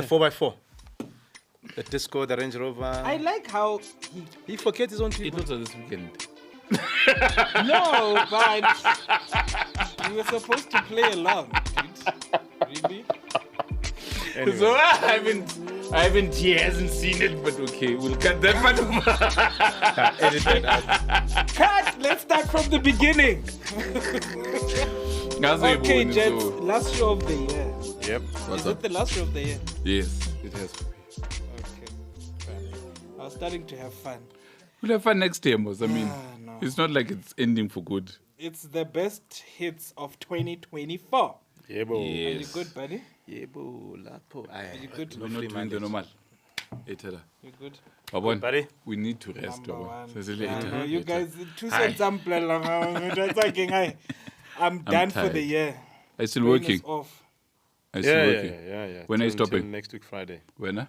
The 4x4. The Disco, the Range Rover. I like how He forgets his own It people. was this weekend. no, but you were supposed to play along, dude. Really? Anyway. So he hasn't seen it, but okay, we'll cut that part over. Edit that out. Cut! Let's start from the beginning. Okay, gents, last show of the year. Yep. What's Is up? it the last show of the year? Yes, it has to be. Okay. I was starting to have fun. We'll have fun next year, Mos. I mean, no. it's not like it's ending for good. It's the best hits of 2024. Yeah, bro. Are you Yes. good, buddy? Yeah, bro. Lapo. You good? We're not doing the normal. Etela. You good? Babon, buddy. we need to rest. Number Babon. one. So it's a Yeah, later, no, you later. guys, too sample. I'm done for the tired. year. Are you still Brain working? is off. Are you still Yeah. working? When are you Till stopping? next week, Friday. When? I'm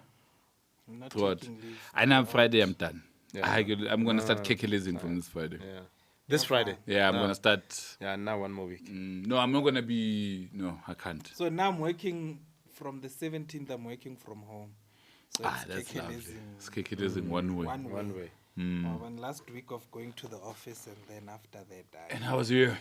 not What? taking leave. I know Friday I'm done. Yeah. I'm going to start kekelezing from this Friday. Yeah. This Friday. Yeah, I'm going to start. Yeah, now 1 more week. No, I'm not going to be. No, I can't. So now I'm working from the 17th. I'm working from home. So it's That's lovely. kekelezing It's kekelezing one way. one way. Way. One last week of going to the office and then after that. And how was your year?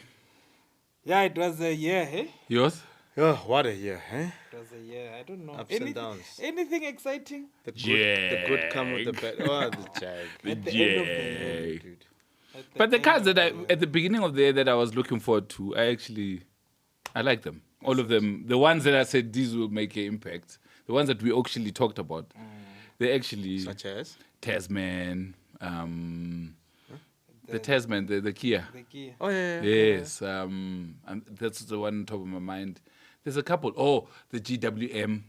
Yeah, it was a year, hey? Yours? Oh, what a year, eh? It was a year. I don't know. Ups and downs. Anything exciting? The good come with the bad. Oh, the Jag. At the end of the year. Dude. At But the end cars of that the I, year. at the beginning of the year that I was looking forward to, I like them. All of them. The ones that I said these will make an impact. The ones that we actually talked about. They actually, Such as? Tasman, the Tasman, the Kia. The Kia. Oh, yeah. Yes, and that's the one on top of my mind. There's a couple. Oh, the GWM,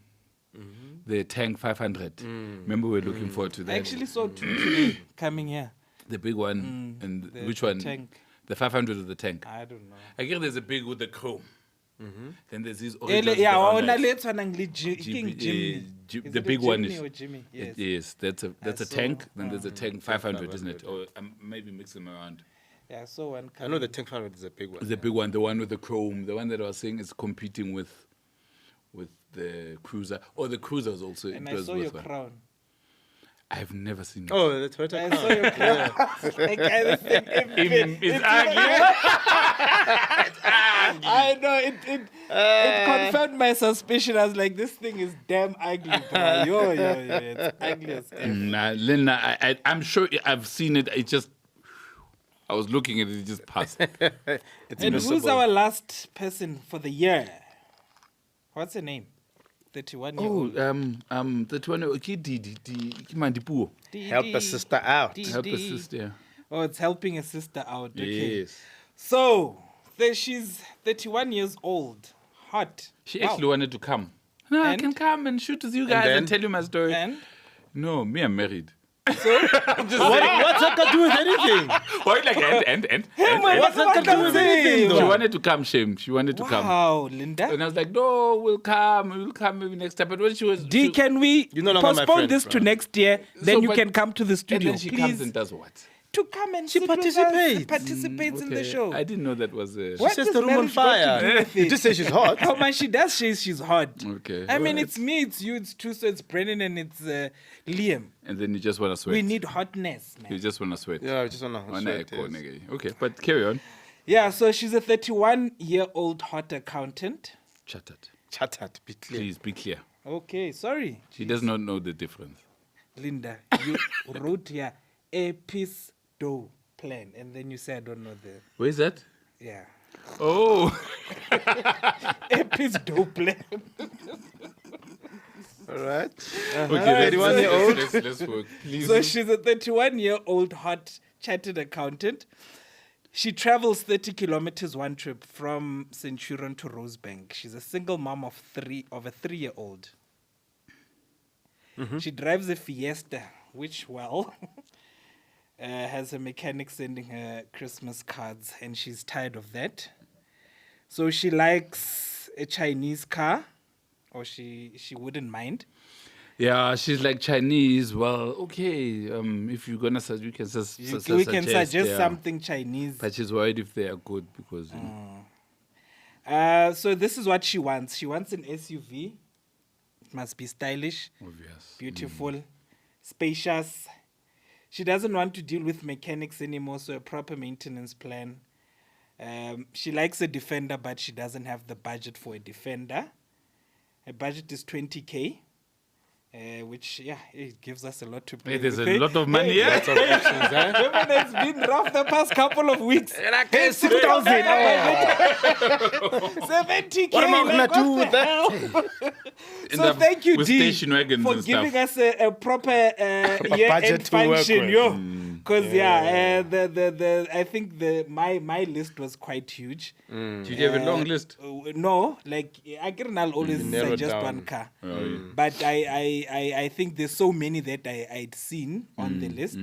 the Tank 500. Remember, we were looking forward to that. I actually saw two today coming here. The big one, and the- which the one? Tank. The 500 or the Tank? I don't know. I guess there's a big with the chrome. Then there's these Yeah, orange yeah, ones oh, that are na nice. le tshwanang le King Jimny. Is the it a big one Jimny is or Jimmy? Yes. Yes, that's a saw, tank. Then there's a tank 500, isn't it? Or I'm maybe mixing them around. Yeah, I saw one I coming. know the Tank 500 is a big one. The big one, the one with the chrome, the one that I was saying is competing with the Cruiser. Or the Cruiser is also. And it I was saw your worthwhile. crown. I've never seen it. Oh, the Toyota I Crown. saw your crown. Like, I think It's ugly. I know it confirmed my suspicion. I was like, this thing is damn ugly, bro. Yo, it's ugly as hell. Nah, Lena, I'm sure I've seen it. It just, I was looking at it, it just passed. It's And who's missable. our last person for the year? What's her name? 31 year Oh, old. that one, Dipuo. Help a sister out. Help a sister. Oh, it's helping a sister out. Okay. Yes. So, she's 31 years old. Hot. She Wow. actually wanted to come. No, I And? can come and shoot with you guys then? and tell you my story. And No, me, I'm married. What's that got to do with anything? Why like and? What's that got to do with anything, She though? wanted to come, Shame. She wanted to come. Wow, Linda. And I was like, no, we'll come maybe next time. But when she was... D, can we You're no longer my postpone friend, this to bro. next year? Then you but- can come to the and studio, then she please. comes and does what? To come and She sit with us, participates. participates in the show. I didn't know that was a... What Says does the room on marriage got to do fire. with You it? just say she's hot. How much she does say she's hot. Okay. I mean, alright. it's me, it's you, it's two, so it's Brennan and it's Liam. And then you just want to sweat. We need hotness, You man. just want to sweat. Yeah, I just want to Wanna echo, nigga. Okay, but carry on. Yeah, so she's a 31-year-old hot accountant. Chatted. Chat at, be clear. Please be clear. Okay, sorry. She does not know the difference. Linda, you wrote here a peace dough plan, and then you say I don't know the Where is that? yeah Oh. a peace dough plan. All right. Okay, 31-year-old. Let's work. Please. So she's a 31-year-old hot chartered accountant. She travels 30 kilometers one trip from Centurion to Rosebank. She's a single mom of a 3-year-old. She drives a Fiesta, which, well, has a mechanic sending her Christmas cards, and she's tired of that. So she likes a Chinese car, or she wouldn't mind. Yeah, she's like Chinese. Well, okay. If you're gonna suggest, you can We can suggest yeah. something Chinese. But she's worried if they are good because you know. So this is what she wants. She wants an SUV. It must be stylish, Obvious. beautiful, spacious. She doesn't want to deal with mechanics anymore, so a proper maintenance plan. She likes a Defender, but she doesn't have the budget for a Defender. Her budget is 20K. Which, it gives us a lot to play Hey, there's with. a lot of money. Yeah. Lots of options, eh? It's been rough the past couple of weeks. 6,000. 70K. What am I gonna like, do what with the that? hell? End So up thank you, with D, station wagons for and giving stuff. us a proper year-end budget to work function, with. yo. Because I think my list was quite huge. Did you have a long list? No, like I'll always narrowed suggest down. one car. Oh, But I think there's so many that I'd seen on the list.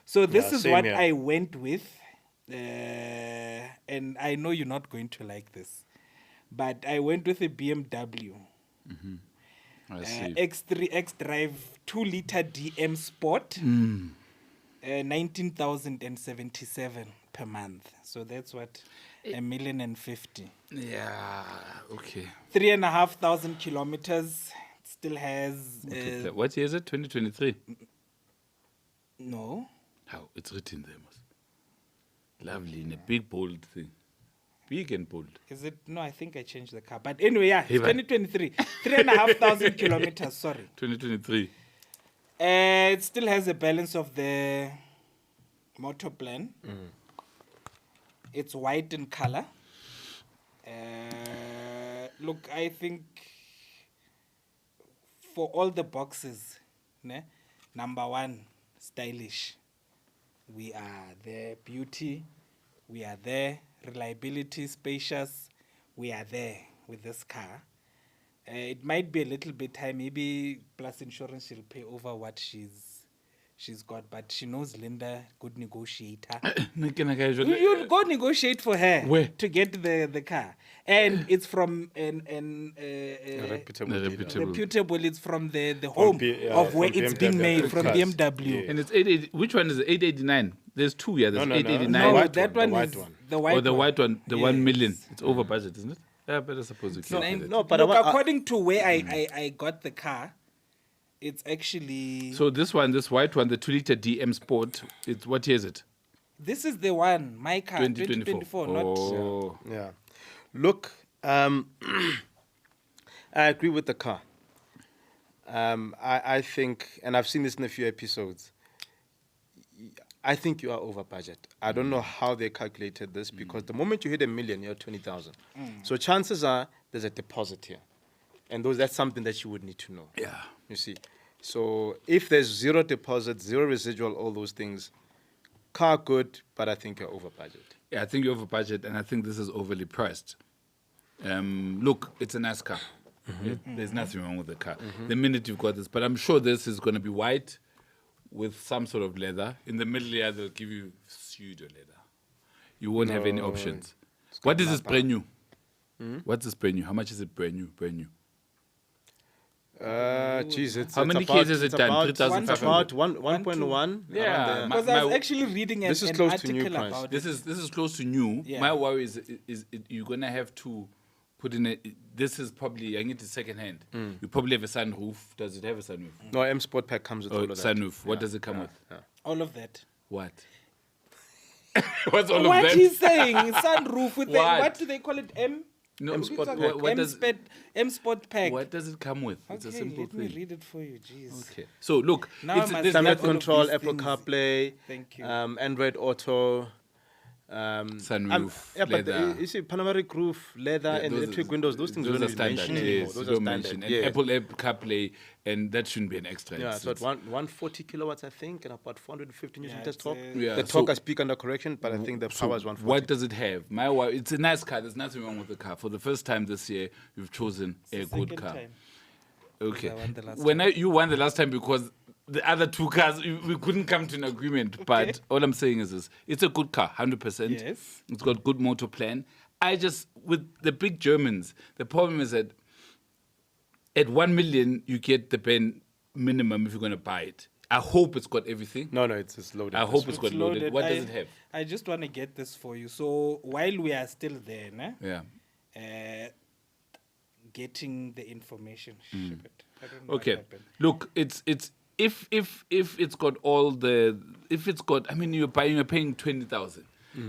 So this Yeah, is same what here. I went with. And I know you're not going to like this. But I went with a BMW I see. X3 X-Drive 2-liter DM Sport. 19,077 per month. So that's what, 1,050,000. Yeah. Okay. 3,500 kilometers. It still has What year is it? 2023. no. How? It's written there. Mos. Lovely in a big bold thing. Big and bold. Is it? No, I think I changed the car. But anyway, it's Hey, man. 2023. 3,500 kilometers, sorry. 2023. It still has a balance of the motor plan. It's white in color. Look, I think for all the boxes, ne? Number one, stylish. We are there. Beauty, we are there. Reliability, spacious, we are there with this car. It might be a little bit high, maybe plus insurance she'll pay over what she's got, but she knows Linda, good negotiator. You'll go negotiate for her Where? to get the car, and it's from an Reputable dealer. reputable. It's from the home of where from it's being BMW made, from cars. BMW. Yeah. And it's 880. Which one is it? 889. There's two. Yeah, there's No. 889. No, white that one, one, the is white one. the white Or the white one, the 1 million. Yes. It's over budget, isn't it? Yeah, but I suppose you can. No, but Look, I- according to where I got the car, it's actually So this one, this white one, the 2-liter DM Sport, it's what year is it? this is the one, my car, 2024. 2024, not Yeah. Look, I agree with the car. I think, and I've seen this in a few episodes, I think you are over budget. I don't know how they calculated this because the moment you hit 1 million, you're at 20,000. So chances are there's a deposit here. And that's something that you would need to know. Yeah. You see. So if there's zero deposit, zero residual, all those things, car good, but I think you're over budget. Yeah, I think you're over budget, and I think this is overly priced. Look, it's a nice car. There's nothing wrong with the car. The minute you've got this, but I'm sure this is going to be white with some sort of leather. In the middle here, they'll give you pseudo leather. You won't have any options. What is this brand new? What's this brand new? How much is it brand new? Brand new. Geez, it's How it's many about, Ks has it it's done? about- 3,500. It's about 1.1. Yeah, around there. ma- because I was actually reading This is an close to new article price. about This is close to new. Yeah. My worry is you're gonna have to put in a. This is probably I need it second hand. You probably have a sunroof. Does it have a sunroof? No, M Sport Pack comes with Oh, all of that. sunroof. What does it come with? all of that. What? What's all What of that? he's saying, sunroof with the, What? what do they call it? No, M Sport what, Pack. what does M Sport Pack. what does it come with? It's a Okay, simple let me thing. read it for you. Jeez. Okay. So look, Now I it's, must this, have Climate all of control, these Apple things. CarPlay, Thank you. Android Auto. Sunroof, yeah, but leather. you see, panoramic roof, leather, and those- electric windows. Those things those don't are be standard. mentioned anymore. Yes, Those you are don't standard. mention. And Yeah. Apple CarPlay, and that shouldn't be an extra. Yeah, It's- so at 140 kilowatts, I think, and about 450 newton meters it's, torque. Yeah, The so- torque I speak under correction, but I think the So power is 140. what does it have? It's a nice car. There's nothing wrong with the car. For the first time this year, you've chosen a It's the good second car. time. Okay. I won the last When you won the last time because the other two cars we couldn't come to an agreement. But all I'm saying is this: it's a good car, 100%. Yes. It's got good motor plan. With the big Germans, the problem is that at 1 million you get the bare minimum if you're going to buy it. I hope it's got everything. No, it's loaded. I hope it's got It's loaded. What does it have? I just want to get this for you. So while we are still there, Yeah. getting the information, ship it. I don't know what Okay. happened. Look, it's if it's got all the if it's got I mean you're paying 20,000.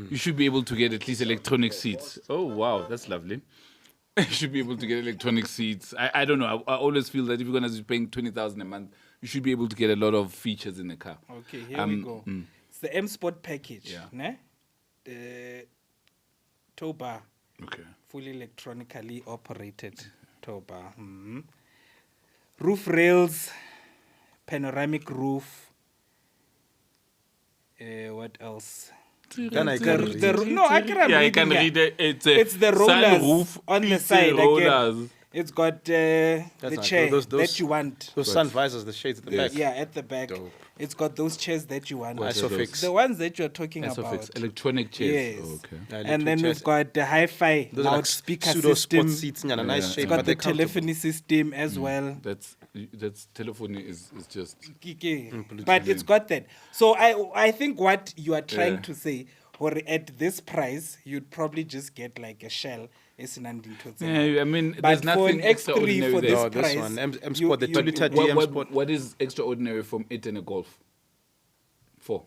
You should be able to get at least electronic seats. Oh wow, that's lovely. You should be able to get electronic seats. I don't know. I always feel that if you're gonna be paying 20,000 a month, you should be able to get a lot of features in the car. Okay, here we go. It's the M Sport package. Yeah. Ne? The tow bar, Okay. fully electronically operated tow bar. Roof rails, panoramic roof. What else? Then I can read. No, I can't Yeah, I read can it. read it. It's the rollers sunroof, on the it's side. rollers. Again. It's got the nice. chair Those- that you want. Those sun visors, the shades at the Yes. back. Yeah, at the back. Dope. It's got those chairs that you want. What are those? Isofix. The ones that you're talking about. SFX, electronic chairs. Yes. Oh, okay. And then we've got the hi-fi Those are like loudspeaker pseudo system. sport seats, a nice Yeah. shape, It's got but the they're comfortable. telephony system as well. That's telephony is just Kike. But it's got that. So I think what you are trying Yeah. to say, or at this price, you'd probably just get like a shell. yeah. I mean, But there's for nothing an X3 extraordinary for there. this No, this price, one, M you- Sport, the you- 2-liter you- GM Sport. What is extraordinary from it and a Golf? 4.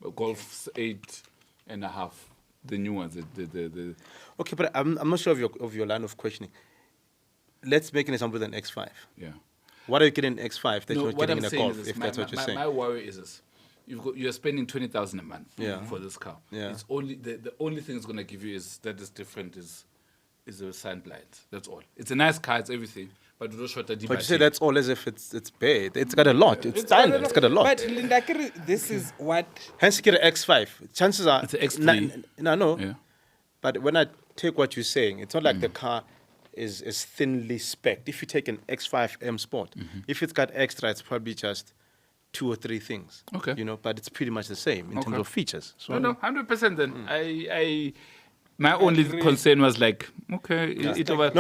A Golf 8.5. The new ones. The Okay, but I'm not sure of your line of questioning. Let's make an example with an X5. yeah. What are you getting in X5 that No, you're what getting I'm in a saying Golf, is if this, that's what you're saying? my worry is this. You're spending 20,000 a month Yeah. for this car. Yeah. It's only the only thing it's gonna give you is that is different is the sun lights. That's all. It's a nice car, it's everything, but we don't short a But you say that's all as if it's bad. It's got a lot. It's standard. It's got a lot. But Linda, this is what Hence, you get an X5. Chances are... It's a X3. No. Yeah. But when I take what you're saying, it's not like the car is thinly spec'd. If you take an X5 M Sport, if it's got extra, it's probably just 2 or 3 things. Okay. You know, but it's pretty much the same in terms Okay. of features. So No, 100% then. My only concern was like, okay, No,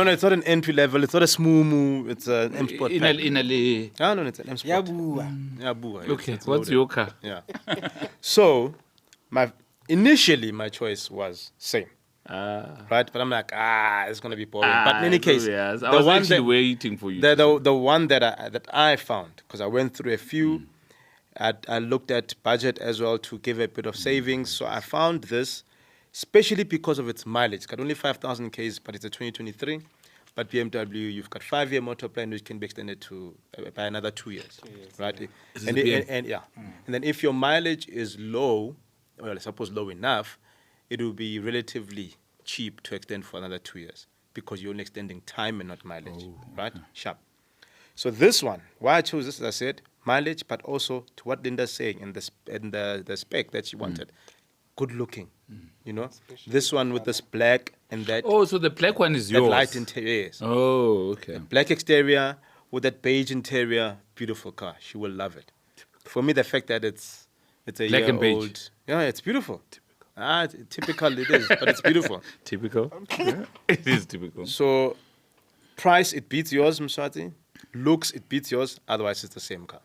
it's not an entry level. It's not a smooth. It's an M Sport. pack. No, it's an M Sport. Yabua. Yeah, boo. Okay, It's what's loaded. your car? Yeah. So, initially my choice was same. Right, but I'm like, it's gonna be boring. But in any case, I was actually waiting for you. the one that I found, because I went through a few, I looked at budget as well to give a bit of savings. So I found this, especially because of its mileage. It's got only 5,000 Ks, but it's a 2023. But BMW, you've got 5-year motor plan, which can be extended to by another 2 years, right? Is And, it BM? and then if your mileage is low, well, I suppose low enough, it will be relatively cheap to extend for another 2 years because you're only extending time and not mileage, right? Sharp. So this one, why I chose this, as I said, mileage, but also to what Linda's saying in the spec that she wanted, good looking, you know. This one with this black and that, Oh, so the black one is that yours. light interior. Yes. Oh, okay. Black exterior with that beige interior, beautiful car. She will love it. For me, the fact that it's a Black year and beige. old, yeah, it's beautiful. Typical it is, but it's beautiful. Typical. Yeah, it is typical. So, price, it beats yours, Mswati. Looks, it beats yours. Otherwise, it's the same car.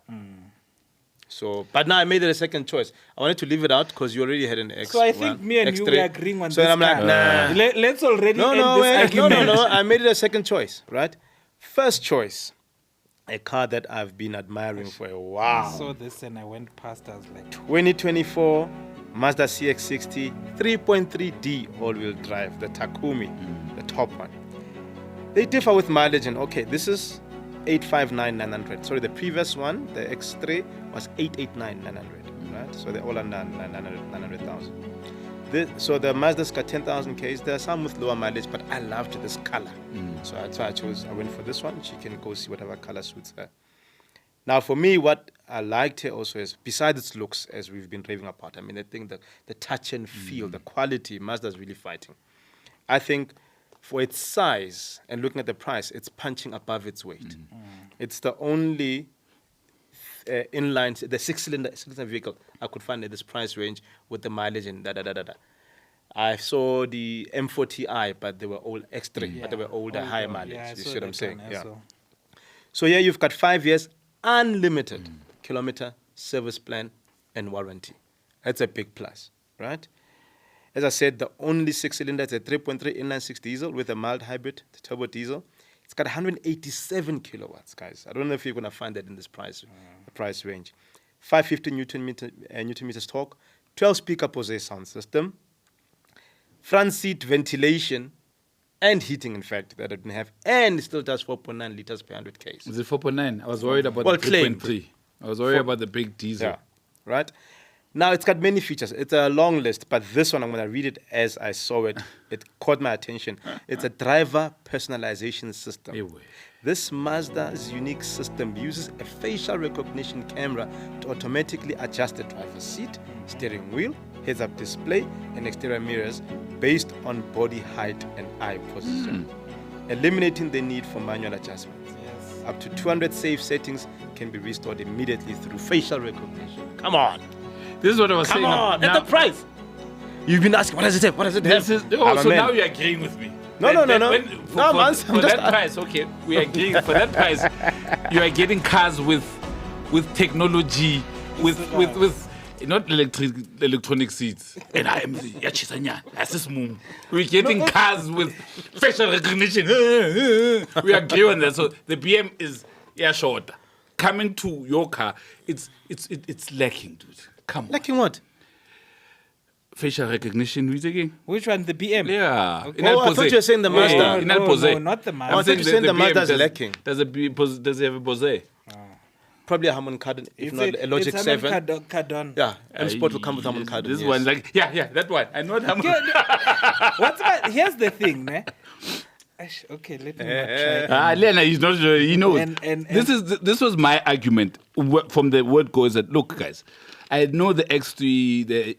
So, but now I made it a second choice. I wanted to leave it out because you already had an X. So I think me and you X3. were agreeing on so this I'm like, car. nah. Let's already No, end no, this argument. no. I made it a second choice, right? First choice, a car that I've been admiring for a I while. saw this and I went past. I was like, 2024 Mazda CX-60 3.3D all-wheel drive, the Takumi, the top one. They differ with mileage, and okay, this is 859,900. Sorry, the previous one, the X3, was 889,900, right? So they're all under 900,000. So the Mazda's got 10,000 Ks. There are some with lower mileage, but I loved this color. So that's why I went for this one. She can go see whatever color suits her. Now, for me, what I liked here also is, besides its looks, as we've been raving about, I mean, I think the touch and feel, the quality, Mazda's really fighting. I think for its size and looking at the price, it's punching above its weight. It's the only inline, the six-cylinder vehicle I could find at this price range with the mileage and da-da-da-da-da. I saw the M40i, but they were all X3, but they were older, higher mileage. Yeah, I You saw see what I'm that saying? one Yeah. also. So here you've got 5 years, unlimited kilometer service plan and warranty. That's a big plus, right? As I said, the only 6-cylinder is a 3.3 inline 6 diesel with a mild hybrid, the turbo diesel. It's got 187 kilowatts, guys. I don't know if you're going to find that in this price range. 550 newton meters torque, 12 speaker Bose sound system, front seat ventilation and heating, in fact, that it didn't have, and it still does 4.9 liters per 100 Ks. Is it 4.9? I was worried about Well, the 3.3. I was worried about the big diesel. Yeah, right? Now, it's got many features. It's a long list, but this one, I'm going to read it as I saw it. It caught my attention. It's a driver personalization system. Hey, wait. This Mazda's unique system uses a facial recognition camera to automatically adjust the driver's seat, steering wheel, heads-up display, and exterior mirrors based on body height and eye position, eliminating the need for manual adjustments. Yes. Up to 200 safe settings can be restored immediately through facial recognition. Come on. This is what I was saying. Come on. Now, At the price. You've been asking, what does it have? What does it have? this is, I'm oh, a so man. now you're agreeing with me. No. For I'm just- that price, okay, we are agreeing. For that price, you are getting cars with technology, with not electronic seats. And I am we're getting cars with facial recognition. We agree on that. So the BM is short. Coming to your car, it's lacking, dude. Come on. Lacking what? Facial recognition, we again. Which one? The BM? Yeah. Okay. Oh, I thought you were saying the Mazda. Yeah, in Pose. No, not the Mazda. I thought you were saying the Mazda is does- lacking. Does it have a Bose? Probably a Harman Kardon, if not a Logic it's 7. Cardon. Yeah, M Sport will come with Harman Kardon. This yes. one, like, yeah, that one. I know Harman. Here's the thing, ne? Okay, let me not try. Lena, he's not sure. He knows. And- This was my argument from the word goes that, look, guys, I know the X3,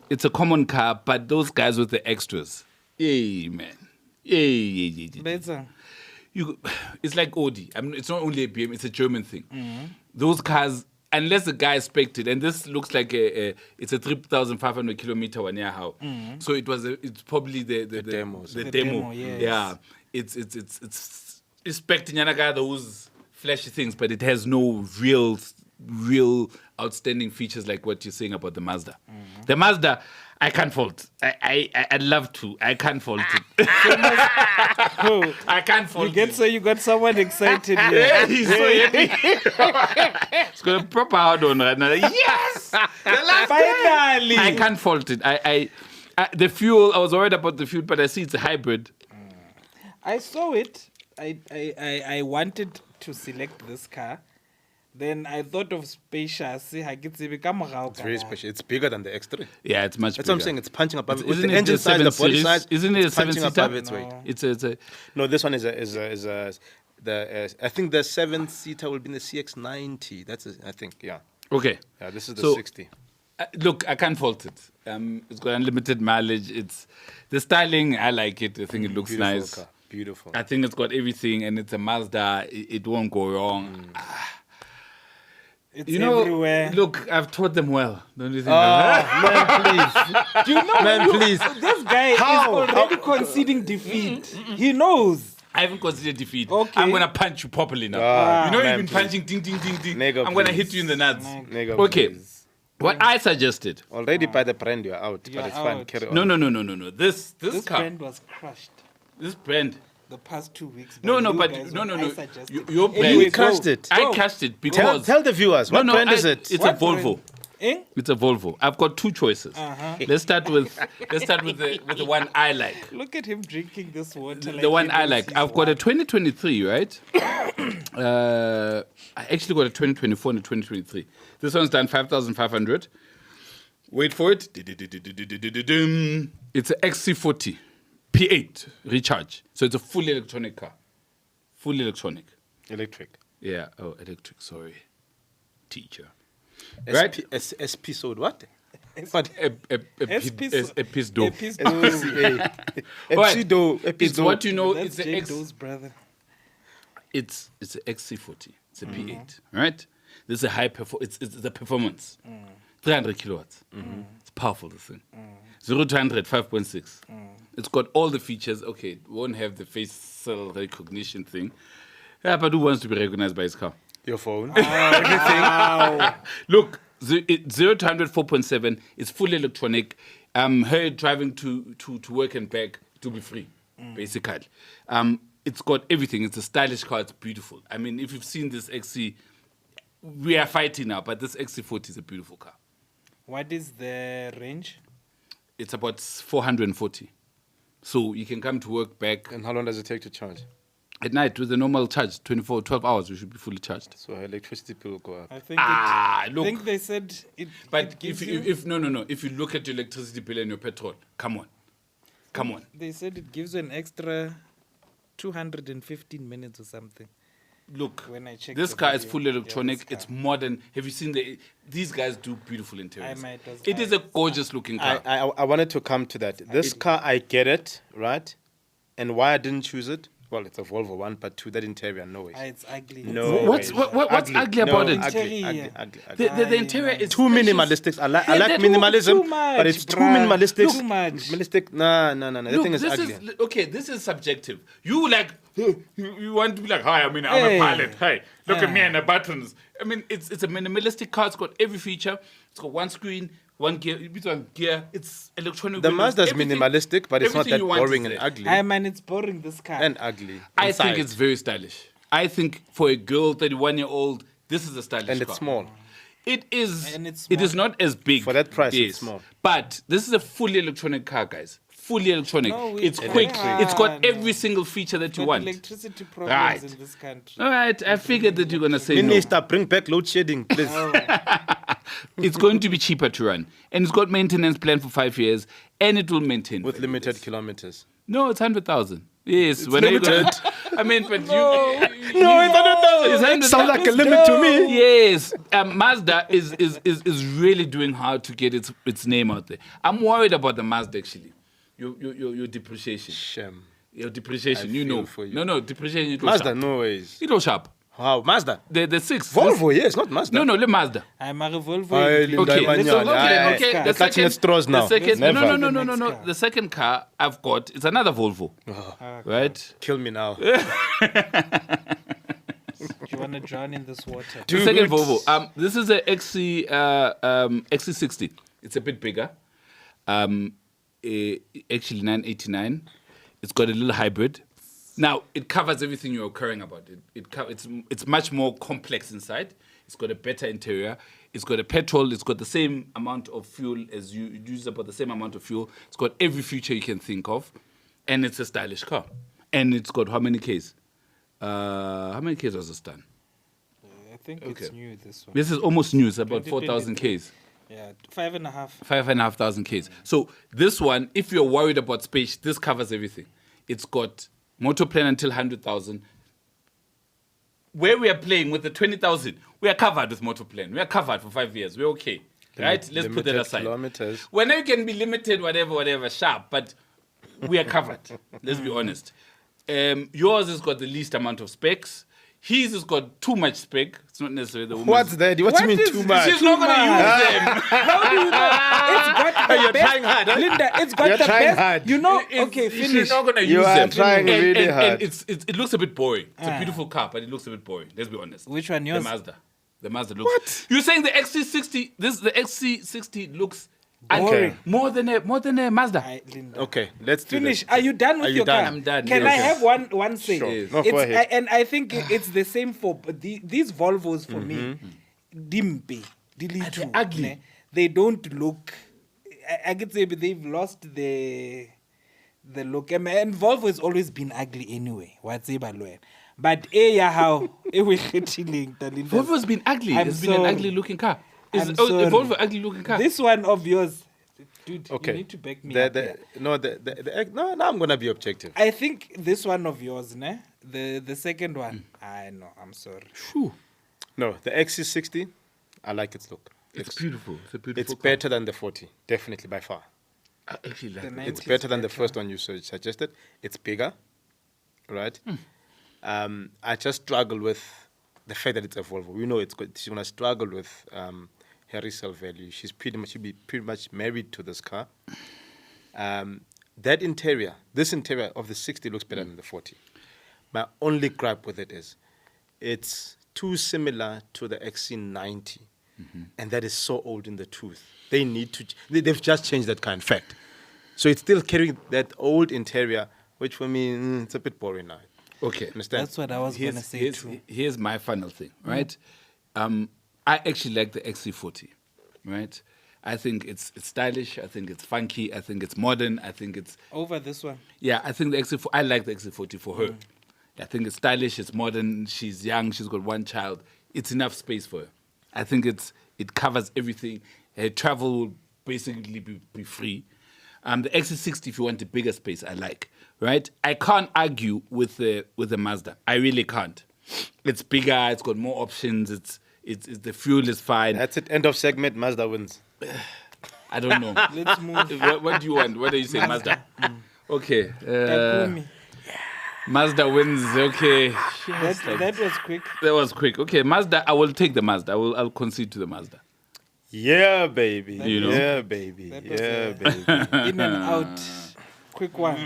it's a common car, but those guys with the extras, yeah, man. Yeah. Better. It's like Audi. I mean, it's not only a BM, it's a German thing. Those cars, unless the guy spec'd it, and this looks like it's a 3,500 kilometer one year how. So it's probably the demos. The The demo. demo, yes. Yeah. It's expecting those flashy things, but it has no real outstanding features like what you're saying about the Mazda. The Mazda, I can't fault. I'd love to. I can't fault it. Oh, I can't fault you got someone excited here. Yeah, he's so happy. It's got a proper hard on right now. Yes! Finally! I can't fault it. I the fuel, I was worried about the fuel, but I see it's a hybrid. I saw it. I wanted to select this car. Then I thought of spacious. It's very special. It's bigger than the X3. Yeah, it's much That's bigger. what I'm saying. It's punching above it. With Isn't the it engine the size, the 7 body Series? size. Isn't it a it's punching 7-seater? above its weight. It's a No, this one is I think the 7-seater will be in the CX90. I think, yeah. okay. Yeah, this is the So, 60. Look, I can't fault it. It's got unlimited mileage. It's the styling. I like it. I think it looks Beautiful nice. car. Beautiful. I think it's got everything, and it's a Mazda. It won't go wrong. It's You know, everywhere. look, I've taught them well. Don't you think? Man, please. Do you know? Man, please. This guy How? is already conceding defeat. He knows. I haven't considered defeat. Okay. I'm gonna punch you properly now. Ah, you know, man, you've been please. punching, ding, ding, ding, ding. Nigga, I'm gonna please. hit you in the nuts. Nigga, Okay. please. What I suggested. Already by the brand, you're out. You're but it's fine. out. Carry on. No. This This car. brand was crushed This brand. the past 2 weeks. No, by you but guys no. when I suggested. Your brand. Anyway, You crushed it. I Go. crushed it Tell, because tell the viewers. What brand is it? It's What a Volvo. brand? Eh? It's a Volvo. I've got two choices. Let's start with the one I like. Look at him drinking this water. The one I like. I've got a 2023, right? I actually got a 2024 and a 2023. This one's done 5,500. Wait for it. It's an XC40 P8 recharge. So it's a fully electronic car. Fully electronic. Electric. Yeah. Oh, electric. Sorry. Teacher. Right? SP sold what? What? A piece dough. It's what you know. That's It's the X. J-Do's brother. It's an XC40. It's a P8, right? This is a high performance. It's the performance. 300 kilowatts. It's powerful, this thing. 0 to 100, 5.6. It's got all the features. Okay, it won't have the facial recognition thing. Yeah, but who wants to be recognized by his car? Your phone. Look, 0 to 100, 4.7. It's fully electronic. Her driving to work and back to be free. basically. It's got everything. It's a stylish car. It's beautiful. I mean, if you've seen this XC, we are fighting now, but this XC40 is a beautiful car. What is the range? It's about 440. So you can come to work back And how long does it take to charge? at night with a normal charge, 12 hours, you should be fully charged. So her electricity bill will go up. I think Ah, I look. think they said it. But it gives if you, if you look at your electricity bill and your petrol, come on. they said it gives you an extra 215 minutes or something. Look, When I checked this the car is video, fully yeah, electronic. this car. It's modern. Have you seen these guys do beautiful interiors? might as It is a gorgeous looking car. I wanted to come to that. This car, I get it, right? And why I didn't choose it? Well, it's a Volvo 1, but 2, that interior, no way. It's ugly. No. What's ugly about it? Ugly, Interior. ugly. The interior is Too spacious. minimalistic. I like Yeah, minimalism, too much, but it's too bruh. minimalistic. Too much. Minimalistic. No. That Look, thing is this ugly. is okay. This is subjective. You like you want to be like, hi, I'm Hey. a pilot. Hey, look at me and the buttons. I mean, it's a minimalistic car. It's got every feature. It's got one screen, one gear. It's one gear. It's electronic. The windows, Mazda's everything- minimalistic, but it's not everything that you want is boring and there. ugly. Man, it's boring. This car. And ugly. I think inside. it's very stylish. I think for a girl, 31-year-old, this is a stylish And car. it's small. It is. And it's It is small. not as big For that price, it's yes. small. But this is a fully electronic car, guys. Fully electronic. No, it's it's quick. electric. It's got No. every single feature that you Got want. electricity problems Right. in this country. All right, I figured that you're gonna say no. Minister, bring back load shedding, please. It's going to be cheaper to run, and it's got maintenance plan for 5 years, and it will maintain With for limited years. kilometers. No, it's 100,000. Yes, when limited. I mean, but No, you. it's 100,000. It's 100,000. Sounds like a limit to me. Yes, Mazda is really doing hard to get its name out there. I'm worried about the Mazda actually. Your depreciation. Shame. Your depreciation, I you know. feel for you. No, depreciation. It was Mazda, sharp. no ways. It was sharp. How? Mazda? The 6. Volvo, yes, not Mazda. No, let Mazda. I'm a Volvo. Aye, in- Linda Okay, Imanyane. so, Aye, okay. aye. Clutching at straws now. The second, Never. no. The next car. The second car I've got is another Volvo, right? Kill me now. Do you want to drown in this water? The second Volvo. This is a XC60. It's a bit bigger. Actually 989. It's got a little hybrid. Now it covers everything you're caring about. It's much more complex inside. It's got a better interior. It's got a petrol. It's got the same amount of fuel as you use about the same amount of fuel. It's got every feature you can think of, and it's a stylish car. And it's got how many Ks? How many Ks was this done? I think Okay. it's new, this one. This is almost new. It's about 4,000 Ks. Yeah, 5.5. 5,500 Ks. So this one, if you're worried about space, this covers everything. It's got motor plan until 100,000. Where we are playing with the 20,000, we are covered with motor plan. We are covered for 5 years. We're okay. Right? Let's put that Limited aside. kilometers. Well, now you can be limited, whatever, sharp, but we are covered. Let's be honest. Yours has got the least amount of specs. His has got too much spec. It's not necessarily the woman's. What's that? What do you mean is- too much? She's not going to use them. How do you know? It's got the You're best. trying hard, huh? Linda, it's got You're the trying best. hard. You know, It's- okay, She's finish. not going to You use are them. trying really hard. And it looks a bit boring. It's a beautiful car, but it looks a bit boring. Let's be honest. Which one, yours? The Mazda. The Mazda looks. What? You're saying the XC60? The XC60 looks Boring. more than a Mazda. Aye, Linda. Okay, let's do Finish. this. Are you done with Are you your done? car? I'm done, Can yes. I have one say? Sure. Yes. No, go ahead. And I think it's the same for these Volvos for me. Dimpe, They're ugly. They don't look. I could say they've lost the look. And Volvo has always been ugly anyway. What's it about? But how Volvo's been ugly. I'm It's been an sorry. ugly looking car. Is I'm a sorry. Volvo ugly looking car? This one of yours, dude. Okay. You need to back me up. Here. No, now I'm gonna be objective. I think this one of yours, ne? The second one. I know. I'm sorry. Phew. No, the XC60, I like its look. It's beautiful. It's a beautiful It's car. better than the 40, definitely by far. I actually like The it. nine- It's 90s better than the better. first one you suggested. It's bigger, right? I just struggle with the fact that it's a Volvo. We know she's gonna struggle with her resale value. She'll be pretty much married to this car. This interior of the 60 looks better than the 40. My only gripe with it is, it's too similar to the XC90, and that is so old in the tooth. They've just changed that car, in fact. So it's still carrying that old interior which for me, it's a bit boring now. Okay. Understand? That's what I was going to say too. Here's my final thing, right? I actually like the XC40, right? I think it's stylish. I think it's funky. I think it's modern. I think it's... Over this one. Yeah, I think the XC40... I like the XC40 for her. I think it's stylish. It's modern. She's young. She's got one child. It's enough space for her. I think it covers everything. Her travel will basically be free. The XC60, if you want a bigger space, I like, right? I can't argue with the Mazda. I really can't. It's bigger. It's got more options. It's the fuel is fine. That's it. End of segment. Mazda wins. I don't know. Let's move. What do you want? What do you say, Mazda? Okay. Takumi. Mazda wins. Okay. That was quick. That was quick. Okay, Mazda. I will take the Mazda. I'll concede to the Mazda. Yeah, baby. You know? Yeah, baby. That was Yeah, baby. In and out. Quick one.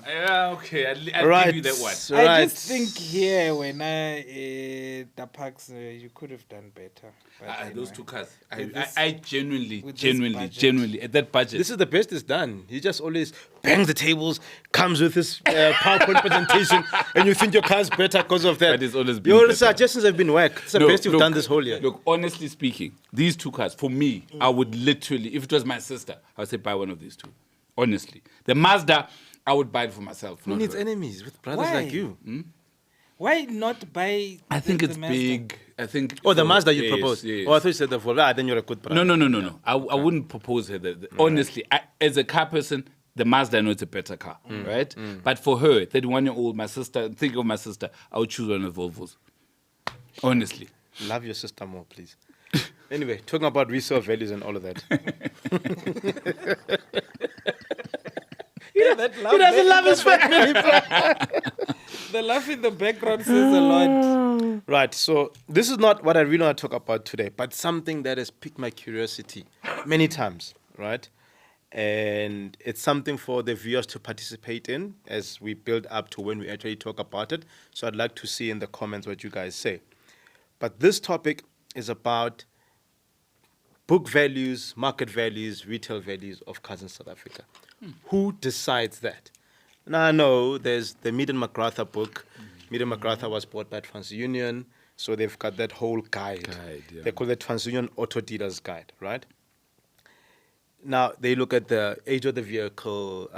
Yeah, okay. I'll Right. give you that one. I Right. just think here when the parks you could have done better. But Those anyway. two cars. With this- I genuinely, with this genuinely, budget. at that budget. This is the best it's done. He just always bangs the tables, comes with his PowerPoint presentation, and you think your car's better because of that. But it's always been Your better. suggestions have been whack. It's the best you've done this whole year. Look, honestly speaking, these two cars, for me, I would literally, if it was my sister, I would say buy one of these two. Honestly. The Mazda, I would buy it for myself. Who not needs her. enemies with brothers Why? like you? Why not buy? I think the it's Mazda? big. I think. Oh, the for- Mazda you yes, proposed. yes. Oh, I thought you said the Volvo. Then you're a good brother. No. I wouldn't propose her. Honestly, as a car person, the Mazda, I know it's a better car, right? But for her, 31-year-old, my sister, think of my sister, I would choose one of the Volvos. Honestly. Love your sister more, please. Anyway, talking about resale values and all of that. Yeah, that laugh, He doesn't love his family, bro. the laugh in the background says a lot. Right, so this is not what I really want to talk about today, but something that has piqued my curiosity many times, right? And it's something for the viewers to participate in as we build up to when we actually talk about it. So I'd like to see in the comments what you guys say. But this topic is about book values, market values, retail values of cars in South Africa. Who decides that? Now, I know there's the Mead and McGrath book. Mead and McGrath was bought by TransUnion, so they've got that whole guide. Yeah. They call it TransUnion Auto Dealers Guide, right? Now, they look at the age of the vehicle,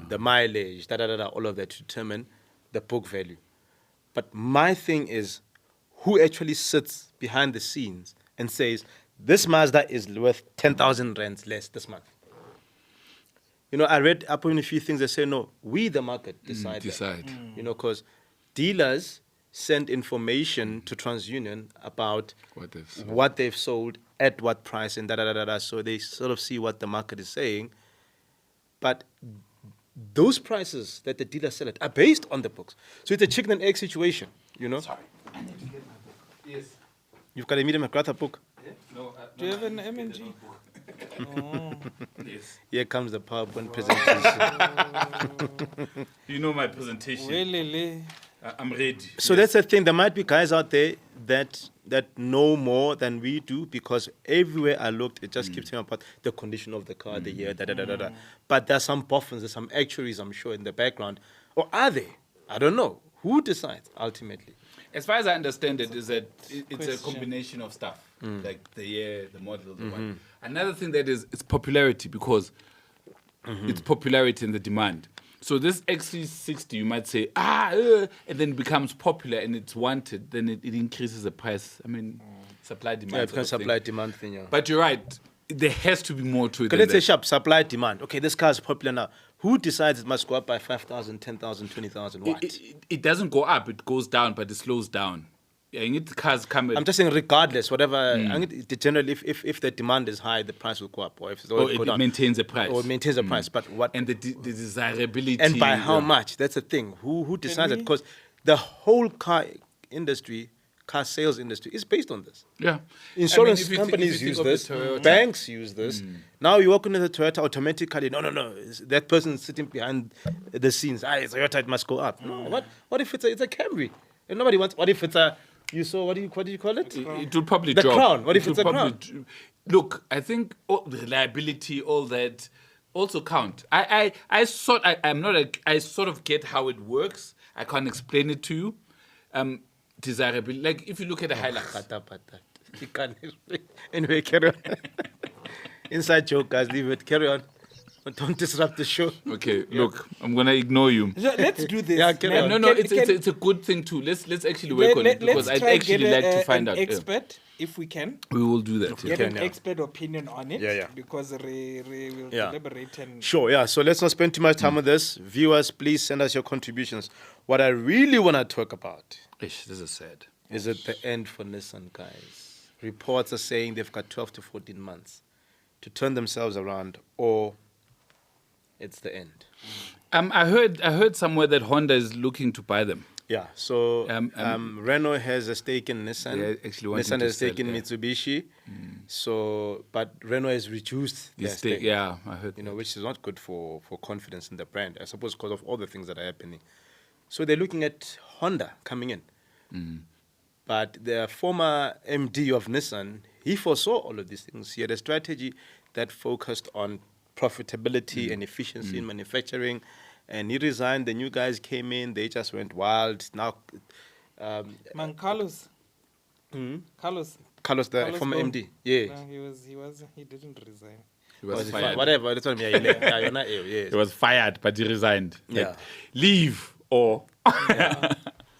the mileage, all of that to determine the book value. But my thing is, who actually sits behind the scenes and says, this Mazda is worth 10,000 rands less this month? You know, I read up on a few things that say, no, we, the market, decide. That. You know, because dealers send information to TransUnion about what they've sold at what price and so they sort of see what the market is saying. But those prices that the dealers sell it are based on the books. So it's a chicken and egg situation, you know? Sorry. I need to get my book. Yes. You've got a Medium McGrath book? No, Do you have an MMG? Oh. Yes. Here comes the PowerPoint presentation. You know my presentation. Really? I'm ready. So that's the thing. There might be guys out there that know more than we do, because everywhere I looked, it just keeps talking about the condition of the car, the year, But there's some boffins, there's some actuaries, I'm sure, in the background. Or are they? I don't know. Who decides ultimately? As far as I understand it, is that it's a question. combination of stuff, like the year, the model, the one. Another thing that is it's popularity, because it's popularity and the demand. So this XC60, you might say, and then it becomes popular and it's wanted, then it increases the price. I mean, supply demand. Yeah, it sort becomes of thing. supply demand thing. Yeah. But you're right. There has to be more to it. Okay, than let's say that. sharp supply demand. Okay, this car is popular now. Who decides it must go up by 5,000, 10,000, 20,000? What? It doesn't go up, it goes down, but it slows down. Yeah, you need the cars come. I'm just saying, regardless, whatever. I think generally, if the demand is high, the price will go up, or if it Or go down, it maintains the price. or it maintains the price. But what? And the desirability. And by how much? That's the thing. Who decides that? Because the whole car industry, car sales industry, is based on this. Yeah. Insurance if you companies think use of the this. Toyota- Banks use this. Now you walk into the Toyota automatically. No. That person sitting behind the scenes. Toyota, it must go up. No. What if it's a Camry? And nobody wants. What if it's a? You saw what do you call it? It will probably The drop. Crown. What if It it's will a probably Crown? Look, I think the reliability, all that also count. I sort of get how it works. I can't explain it to you. Desirability, like if you look at the highlights. You can't explain. Anyway, carry on. Inside joke, guys. Leave it. Carry on. Don't disrupt the show. Okay, look, I'm gonna ignore you. So let's do this. Yeah, carry on. No, it's a good thing too. Let's actually work on it because I'd actually like to find out. Expert, if we can. We will do that. Get can, an expert opinion on it. Yeah. Because we will Yeah. collaborate and Sure, yeah. So let's not spend too much time on this. Viewers, please send us your contributions. What I really want to talk about Ish, this is sad. is it the end for Nissan, guys? Reports are saying they've got 12 to 14 months to turn themselves around, or it's the end. I heard somewhere that Honda is looking to buy them. Yeah, so Renault has a stake in Nissan. They're actually wanting Nissan to has a stake sell, in yeah. Mitsubishi. So, but Renault has reduced their stake. Yeah, I heard. Which is not good for confidence in the brand, I suppose, because of all the things that are happening. So they're looking at Honda coming in. But the former MD of Nissan, he foresaw all of these things. He had a strategy that focused on profitability and efficiency in manufacturing. And he resigned. The new guys came in. They just went wild. Now, man, Carlos. Carlos. Carlos, the Carlos former Ghosn. MD. Yeah. No, he didn't resign. He was fired. Whatever. That's what I mean. Yeah, you're not ill. Yes. He was fired, but he resigned. Yeah. Like, leave or.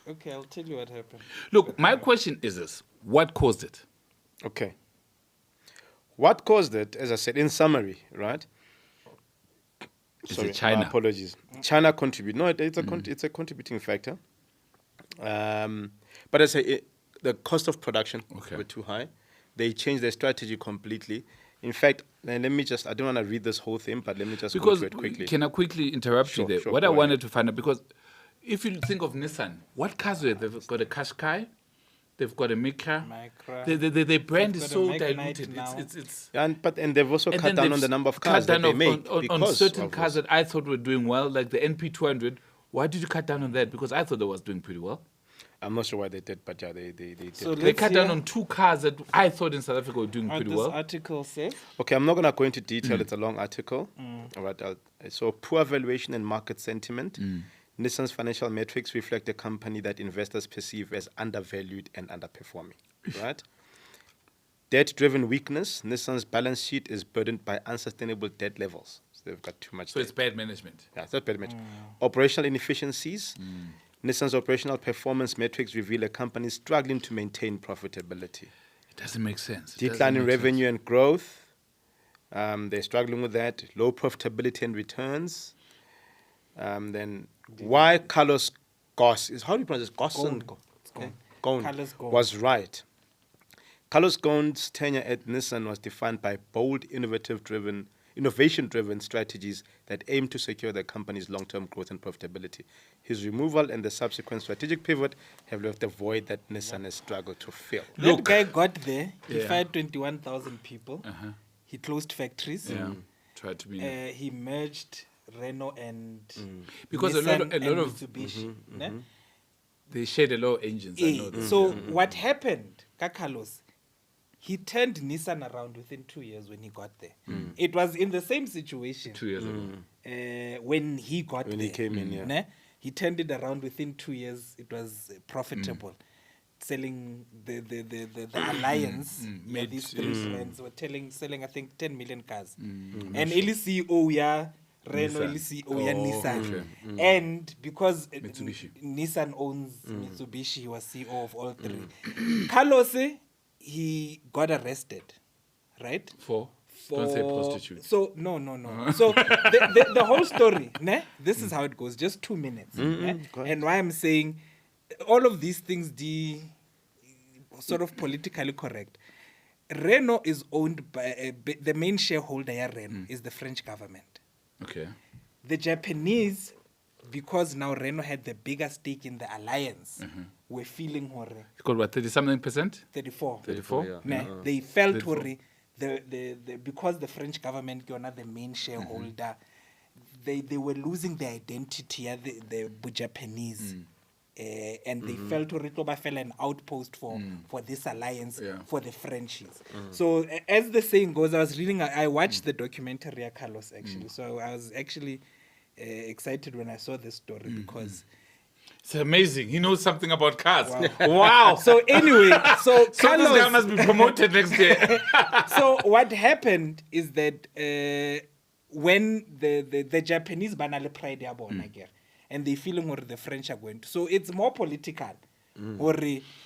Okay, I'll tell you what happened. Look, my question is this: what caused it? Okay. What caused it, as I said, in summary, right? Is it China? My apologies. China contribute. No, it's a contributing factor. But as I say, the cost of production were too high. They changed their strategy completely. In fact, let me just, I don't want to read this whole thing, but let me just go through it quickly. Can I quickly interrupt you there? Sure, What go I ahead. wanted to find out, because if you think of Nissan, what cars are they? They've got a Qashqai, they've got a Micra. The brand They've is got so a Magnite diluted. now. It's and they've also and cut then down they've on the number of cut cars that down they on- make on because certain of cars this. that I thought were doing well, like the NP200. Why did you cut down on that? Because I thought they was doing pretty well. I'm not sure why they did, but yeah, they did. So They let's cut down hear on two cars that I thought in South Africa were doing what pretty this well. article says. Okay, I'm not going to go into detail. It's a long article. All right. So poor valuation and market sentiment. Nissan's financial metrics reflect a company that investors perceive as undervalued and underperforming. Right? Debt-driven weakness. Nissan's balance sheet is burdened by unsustainable debt levels. So they've got too much So debt. it's bad management. Yeah, it's not bad management. Operational inefficiencies. Nissan's operational performance metrics reveal a company struggling to maintain profitability. It doesn't make sense. It Decline in doesn't make revenue and growth. They're struggling with that. Low profitability and returns. Then why Carlos Ghosn is, how do you pronounce this? Ghosn? Carlos Ghosn Ghosn. was right. Carlos Ghosn's tenure at Nissan was defined by bold, innovation-driven strategies that aim to secure the company's long-term growth and profitability. His removal and the subsequent strategic pivot have left a void that Nissan has struggled to fill. That guy got there. He Yeah. fired 21,000 people. He closed factories. Yeah. Try to be. He merged Renault and Because a Nissan lot and of Mitsubishi. Ne? they shared a lot of engines. I know that. So what happened, Carlos? He turned Nissan around within 2 years when he got there. It was in the same situation 2 years ago. when he got When there. he came in, yeah. Ne? He turned it around within 2 years. It was profitable. Selling the Alliance, Made, these three brands were selling I think 10 million cars. And Ili CEO ya Renault, Ili CEO ya Nissan. okay. And because Mitsubishi. Nissan owns Mitsubishi, he was CEO of all three. Carlos, he got arrested, right? Don't say prostitute. So no. So the whole story, ne? This is how it goes. Just 2 minutes. Ne? And why I'm saying all of these things, sort of politically correct. Renault is owned by the main shareholder. Renault is the French government. Okay. The Japanese, because now Renault had the bigger stake in the alliance, were feeling hore. It's called what, 30-something%? 34. 34? yeah. Ne? They felt 34. hore. Because the French government, you're not the main shareholder, they were losing their identity, the Japanese. and they felt to fell an outpost for this alliance for the Frenchies. So as the saying goes, I watched the documentary Carlos actually. So I was actually excited when I saw this story because it's amazing. He knows something about cars. Wow. So anyway, so this guy must be promoted next year. So what happened is that when the Japanese banale pride again, and they feeling where the French are going to. So it's more political. Or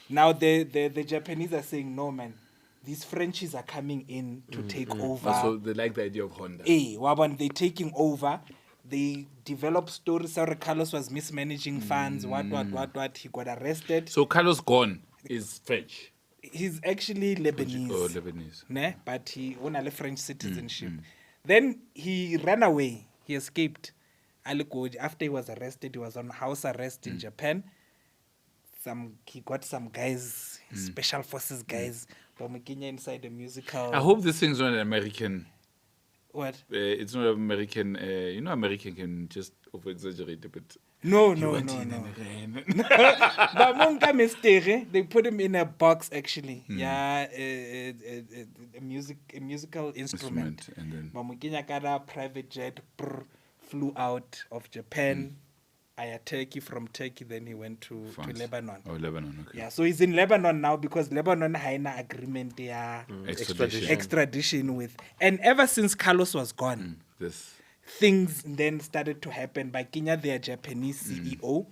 now the Japanese are saying, no man, these Frenchies are coming in to take over. So they like the idea of Honda. Waban, they're taking over. They developed stories how Carlos was mismanaging funds, what, he got arrested. So Carlos gone is French. He's actually Lebanese. Oh, Lebanese. Ne? But he won a French citizenship. Then he ran away. He escaped. After he was arrested, he was on house arrest in Japan. He got some guys, special forces guys, from Kenya inside the musical. I hope this thing's not an American. What? It's not American. American can just over-exaggerate a bit. No. They put him in a box actually. Yeah, a musical instrument. And then Mamukenya got a private jet, flew out of Japan, Turkey. From Turkey, then he went to Lebanon. Oh, Lebanon, okay. Yeah, so he's in Lebanon now because Lebanon had an agreement extradition with. And ever since Carlos was gone, things then started to happen. By Kenya, their Japanese CEO,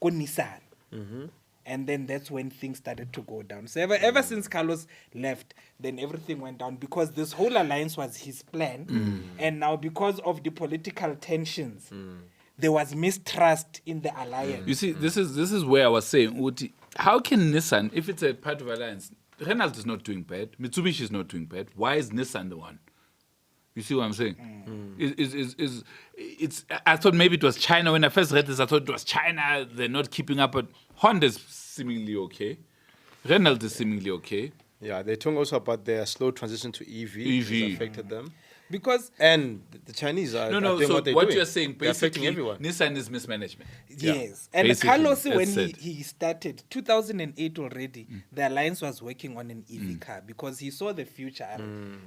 Nissan. And then that's when things started to go down. So ever since Carlos left, then everything went down because this whole alliance was his plan. And now because of the political tensions, there was mistrust in the alliance. You see, this is where I was saying, Uti, how can Nissan, if it's a part of alliance, Renault is not doing bad, Mitsubishi is not doing bad, why is Nissan the one? You see what I'm saying? It's. I thought maybe it was China. When I first read this, I thought it was China. They're not keeping up. But Honda's seemingly okay. Renault is seemingly okay. Yeah, they talk also about their slow transition to EV. Has affected them. And the Chinese are doing so what they're doing. You're saying, they're affecting everyone. Nissan is mismanagement. Yes. And Carlos, when he started, 2008 already, the alliance was working on an EV car because he saw the future.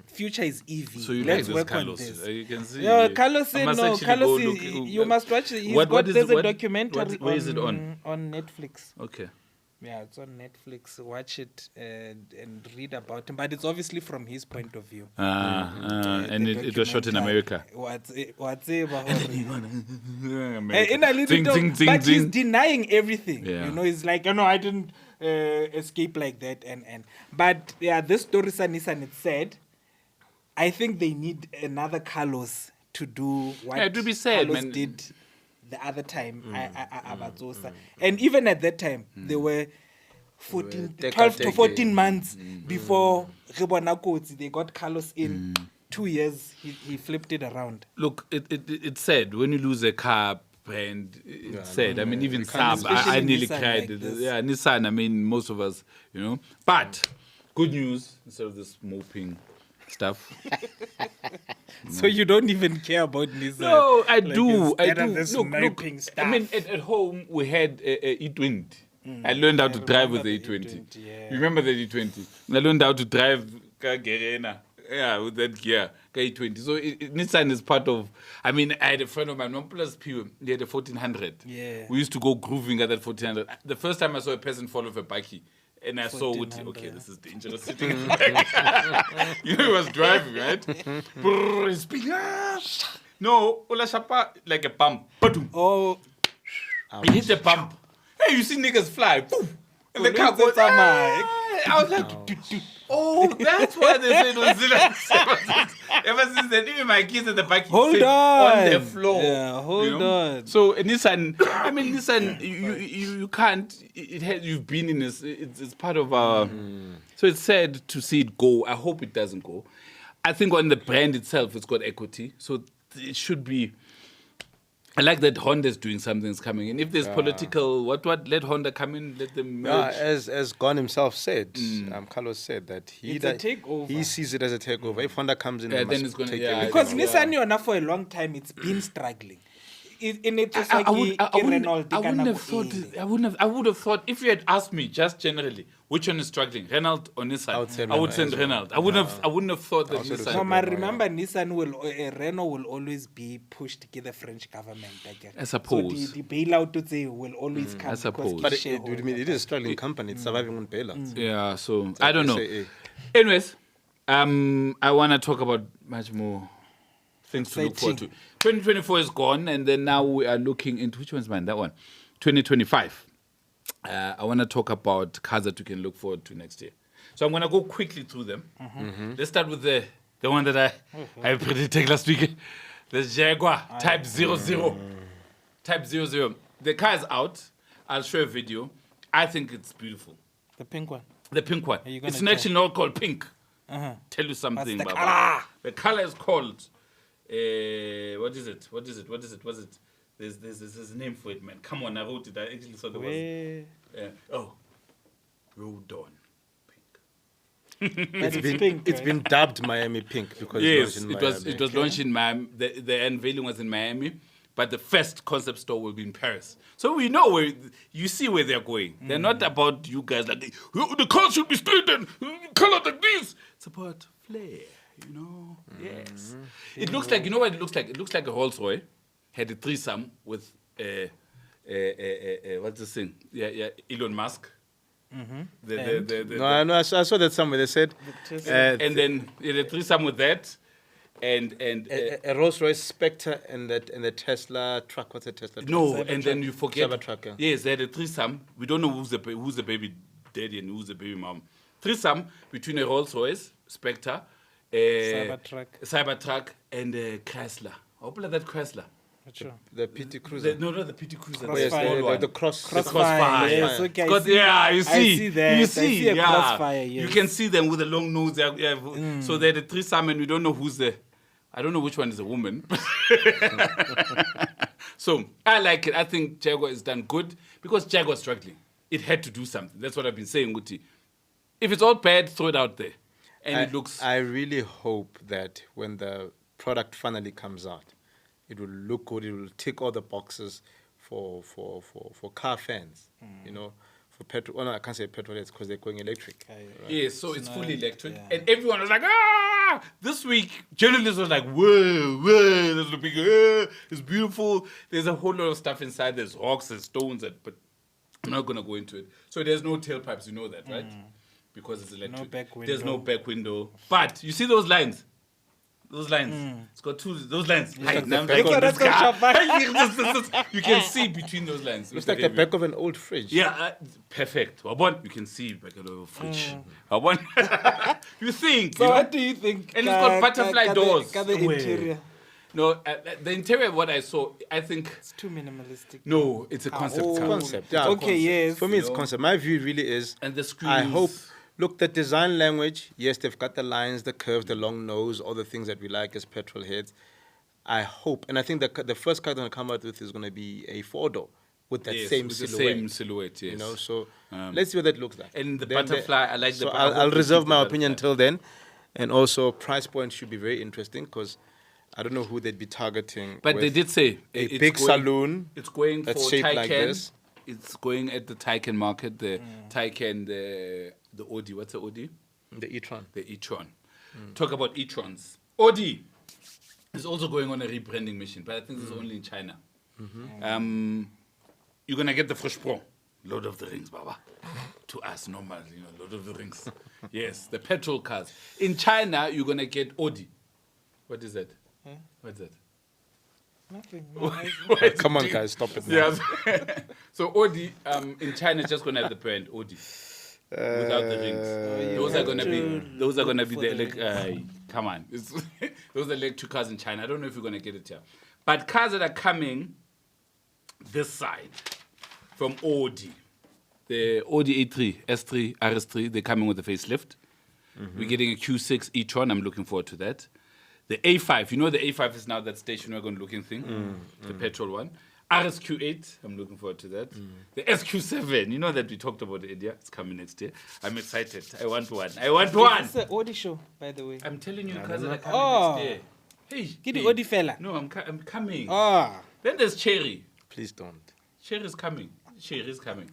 Future is EV. So you Let's like work Carlos. on this. You can see. Yeah, Carlos said no. Carlos, you must watch it. There's a documentary where is it on Netflix. Okay. Yeah, it's on Netflix. Watch it and read about him. But it's obviously from his point of view. And it was shot in America. What's it? But he's denying everything. Yeah. You know, he's like, I didn't escape like that. But yeah, this story Nissan, it said, I think they need another Carlos to do what it would be sad, Carlos man. did the other time. And even at that time, there were 12 to 14 months before they got Carlos in. 2 years, he flipped it around. Look, it's sad when you lose a car brand. It's sad. I mean, even Saab, I nearly Nissan cried. like this. Yeah, Nissan. I mean, most of us, But good news instead of this moping stuff. So you don't even care about Nissan? No, I do. This Look, stuff. I mean, at home we had a E20. I learned how to drive with the E20. Yeah. You remember the E20? I learned how to drive Gerena. Yeah, with that gear, E20. So Nissan is part of. I mean, I had a friend of mine, OnePlus P. He had a 1400. Yeah. We used to go grooving at that 1400. The first time I saw a person fall off a bike, and I saw, okay, this is dangerous sitting in the back. He was driving, right? Brrr, speeding. No, Ola Shapa, like a bump. Oh. He hit the bump. Hey, you see niggas fly. Poof. And the car goes, I was like, oh, that's why they say it was 0. Ever since then, even my kids at the back on the floor. Yeah, hold on. So Nissan, you can't. You've been in this. It's part of our. So it's sad to see it go. I hope it doesn't go. I think on the brand itself, it's got equity, so it should be. I like that Honda's doing something that's coming in. If there's political, what let Honda come in, let them merge. As Gon himself said, Carlos said that he sees it as a takeover. If Honda comes in, then it's going to Because Nissan, for a long time, it's been struggling. in it just like Renault. I would have thought if you had asked me just generally which one is struggling, Renault or Nissan, I would say Renault. I wouldn't have thought that Nissan. No, but remember, Nissan Renault will always be pushed to the French government. I suppose. So the bailout will always come. I suppose. But it is a struggling company. It's surviving on bailouts. Yeah, so I don't know. SAA. Anyways, I want to talk about much more things to look forward to. 2024 is gone, and then now we are looking into which one's mine? That one, 2025. I want to talk about cars that we can look forward to next year. So I'm going to go quickly through them. Let's start with the one that I predicted last week. The Jaguar Type 00. Type 00. The car is out. I'll show a video. I think it's beautiful. The pink one. The pink one. It's actually not called pink. Tell you something, the Baba. color? The color is called. What is it? There's a name for it, man. Come on, I wrote it. I actually saw the word. Road Dawn Pink. It's been dubbed Miami Pink because it was launched in Miami. The unveiling was in Miami, but the first concept store will be in Paris. So we know where you see where they're going. They're not about you guys like the car should be straight and colored like this. It's about flair, you know. Yes. It looks like, you know what it looks like? It looks like a Rolls-Royce had a threesome with what's the thing? Yeah, Elon Musk. No, I saw that somewhere. They said, and then the threesome with that, and a Rolls-Royce Spectre and the Tesla truck. What's a Tesla truck? No, and then you forget. Cybertruck, yeah. Yes, they had a threesome. We don't know who's the baby daddy and who's the baby mom. Threesome between a Rolls-Royce Spectre, Cybertruck, and a Chrysler. Hopefully that Chrysler. Sure. The PT Cruiser. The PT Cruiser. The Crossfire. Yes, okay. You see. I see that. You see, I see a Crossfire, yes. You can see them with a long nose. So they're the threesome, and we don't know who's the. I don't know which one is a woman. So I like it. I think Jaguar is done good because Jaguar's struggling. It had to do something. That's what I've been saying, Uti. If it's all bad, throw it out there. And it looks. I really hope that when the product finally comes out, it will look good. It will tick all the boxes for car fans. You know, for petrol. Oh no, I can't say petrol heads because they're going electric. Right? Yeah, so it's fully electric, and everyone was like, ah! This week, journalists was like, whoa, this is big, it's beautiful. There's a whole lot of stuff inside. There's rocks, there's stones, but I'm not gonna go into it. So there's no tailpipes. You know that, right? Because it's electric. No back window. There's no back window. But you see those lines. Those lines. It's got those lines. You can see between those lines. Looks like the back of an old fridge. Yeah, perfect. You can see back of a fridge. You think? So what do you think? And it's got butterfly doors. The interior. No, the interior, what I saw, I think... It's too minimalistic. No, it's a concept. Yeah, okay, concept. Yes. For me, it's concept. My view really is... And the screens... I hope... Look, the design language, yes, they've got the lines, the curves, the long nose, all the things that we like as petrol heads. I hope, and I think the first car they're going to come out with is going to be a four-door with that same silhouette. The same silhouette, yes. You know, so let's see what that looks like. And the butterfly, I like the butterfly. I'll reserve my opinion until then. And also, price point should be very interesting because I don't know who they'd be targeting. But they did say a big saloon. It's going for shaped like this. It's going at the Taycan market, the Taycan, the Audi. What's the Audi? The e-tron. The e-tron. Talk about e-trons. Audi is also going on a rebranding mission, but I think this is only in China. You're going to get the Versprung. Lord of the Rings, Baba. To us, normal, Lord of the Rings. Yes, the petrol cars. In China, you're going to get Audi. What is that? What's that? Nothing. Come on, guys, stop it now. Yes. So Audi in China is just going to have the brand Audi without the rings. Those are going to be the come on. Those are electric cars in China. I don't know if you're going to get it here, but cars that are coming this side from Audi, the Audi RS3 RSQ8, they're coming with a facelift. We're getting a Q6 e-tron. I'm looking forward to that. The A5, the A5 is now that station wagon looking thing, the petrol one. RSQ8, I'm looking forward to that. The SQ7, you know that we talked about India. It's coming next year. I'm excited. I want one. It's an Audi show, by the way. I'm telling you, because they're coming next year. Hey, Get the Audi fella. No, I'm coming. Then there's Cherry. Please don't. Cherry's coming. Cherry's coming.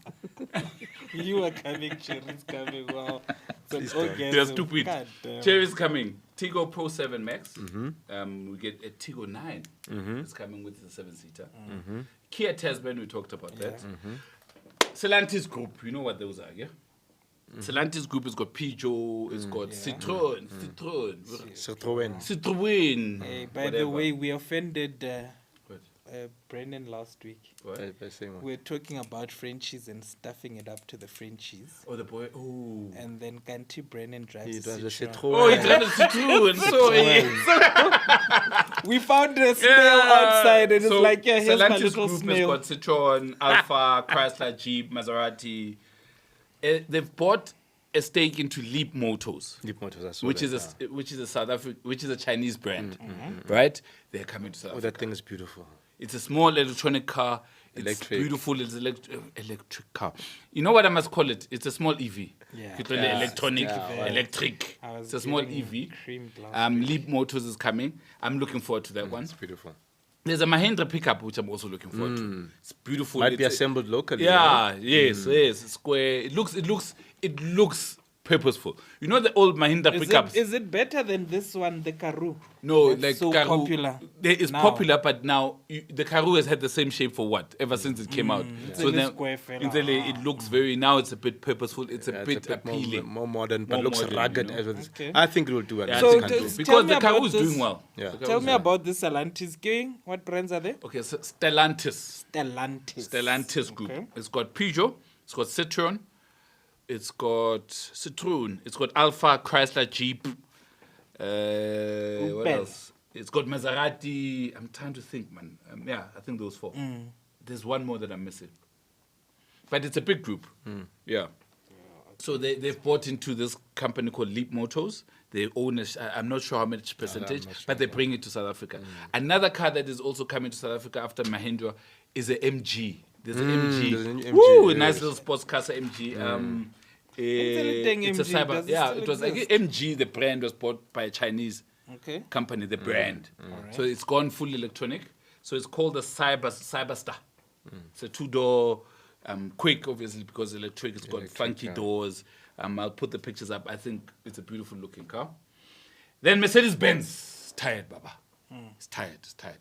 You are coming, Cherry's coming. Wow. Please So, don't. They're stupid. God damn. Cherry's coming. Tiggo Pro 7 Max. We get a Tiggo 9. It's coming with the 7-seater. Kia Tasman, we talked about that. Stellantis Group, you know what those are, yeah? Stellantis Group has got Peugeot, it's got Citroën. Citroën. Hey, by whatever. the way, we offended What? Brennan last week. What? By saying what? We're talking about Frenchies and stuffing it up to the Frenchies. Oh, the boy. Oh. And then Kanti Brennan drives He a drives a Citroën. Citroën. Oh, he tried a Citroën. Sorry. We found a snail outside and it's So, like, yeah, here's my Stellantis little Group snail. has got Citroën, Alfa, Chrysler, Jeep, Maserati. They've bought a stake into Leap Motors, Leap Motors, I saw which that, is a Chinese brand, right? They're coming to South Oh, Africa. that thing is beautiful. It's a small electronic car. It's Electric. beautiful. It's electric car. You know what I must call it? It's a small EV. Yeah. It's really electronic, Yeah, electric. I was It's a small getting EV. creamed last Leap Motors is coming. I'm looking forward to that one. It's beautiful. There's a Mahindra pickup which I'm also looking forward to. It's beautiful. Might be It's- assembled locally. Yeah, yes, yes. It's square. It looks purposeful. You know the old Mahindra pickups? Is it better than this one, the Karoo? No, That's like so Karoo, popular. It's now. popular, but now the Karoo has had the same shape for what? Ever since it came out. It's a little square fella. It looks very, now it's a bit purposeful. It's a Yeah, bit it's a bit appealing. more modern, but More looks modern, rugged. you know? As well. Okay. I think it will do well. Yeah, in I this think country. so. Tell Because me the about Karoo is this. doing well. Yeah. The Tell Karoo's me doing about this Stellantis going. What brands are they? well. Okay, so Stellantis. Stellantis Group. Okay. It's got Peugeot, it's got Citroën, it's got Citroën, it's got Alfa, Chrysler, Jeep. What Opel. else? It's got Maserati. I'm trying to think, man. Yeah, I think those 4. There's one more that I'm missing. But it's a big group. Yeah. So they've bought into this company called Leap Motors. They own I'm not sure how much percentage, not sure, but they bring it to South Africa. Another car that is also coming to South Africa after Mahindra is a MG. There's an MG. there's a new MG, Woo, a yes. nice little sports car, so MG. It's a MG, cyber. does it Yeah, still it was like exist? MG. The brand was bought by a Chinese Okay. company, the brand. Alright. So it's gone fully electronic. So it's called the Cyberstar. It's a 2-door, quick, obviously, because electric. It's got Electric, funky yeah. doors. I'll put the pictures up. I think it's a beautiful looking car. Then Mercedes-Benz. Tired, Baba. It's tired. Tired.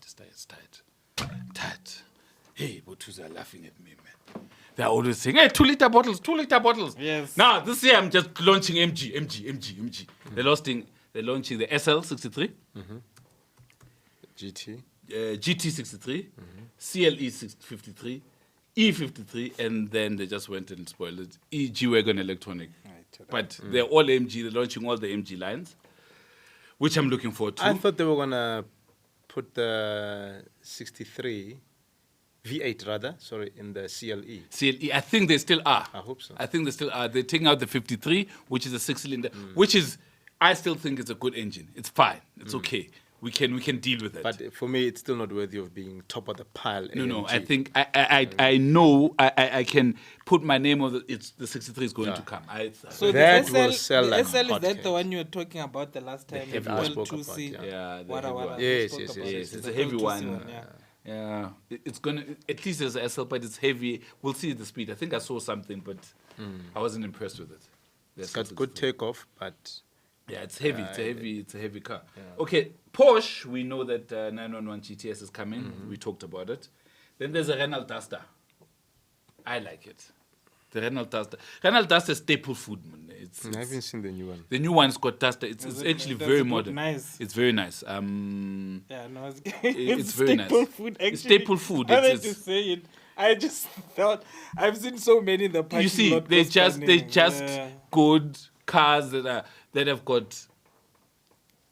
Hey, Botuza are laughing at me, man. They're always saying, hey, 2-liter bottles, 2-liter bottles. Yes. Now, this year I'm just launching MG. They're launching the SL63, GT. GT63, CLE53, E53, and then they just went and spoiled it. G-Wagon Electronic. But they're all MG. They're launching all the MG lines, which I'm looking forward to. I thought they were gonna put the 63 V8 rather. Sorry, in the CLE. CLE, I think they still are. I hope so. I think they still are. They're taking out the 53, which is a 6-cylinder, which is, I still think it's a good engine. It's fine. It's okay. We can deal with it. But for me, it's still not worthy of being top of the pile. No. AMG. I think I know I can put my name on the 63 is going to come. So That the will SL, sell the like SL is that hotcakes. the one you were talking about the last time? heavy Well, one. I spoke 2C. about, yeah, the Wada, heavy wada. one. We Yes, spoke yes, about yes, it. yes. It's a the heavy 2C one. yeah. Yeah, it's gonna at least there's a SL, but it's heavy. We'll see the speed. I think I saw something, but I wasn't impressed with it. It's got good takeoff, but Yeah, it's heavy. It's a heavy car. Okay, Porsche. We know that 911 GTS is coming. We talked about it. Then there's a Renault Duster. I like it. The Renault Duster. Renault Duster is staple food, man. I haven't seen the new one. The new one's got Duster. It's actually does very it look modern. nice? It's very nice. Yeah, no, it's, It's very nice. staple food. Actually, It's staple food. I It's- had to say it. I just thought I've seen so many in the parking You see, lot they go just stunning. good cars that have got.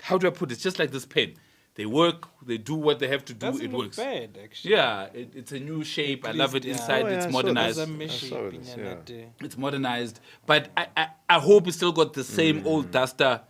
How do I put it? Just like this pen, they work. They do what they have to do. Doesn't It look works. bad, actually. Yeah, it's a new shape. I love it least, yeah. inside. Oh, yeah, it's I saw modernized. that. Doesn't mesh I saw it, this, yeah, yeah. that, It's modernized, but I hope it's still got the same old Duster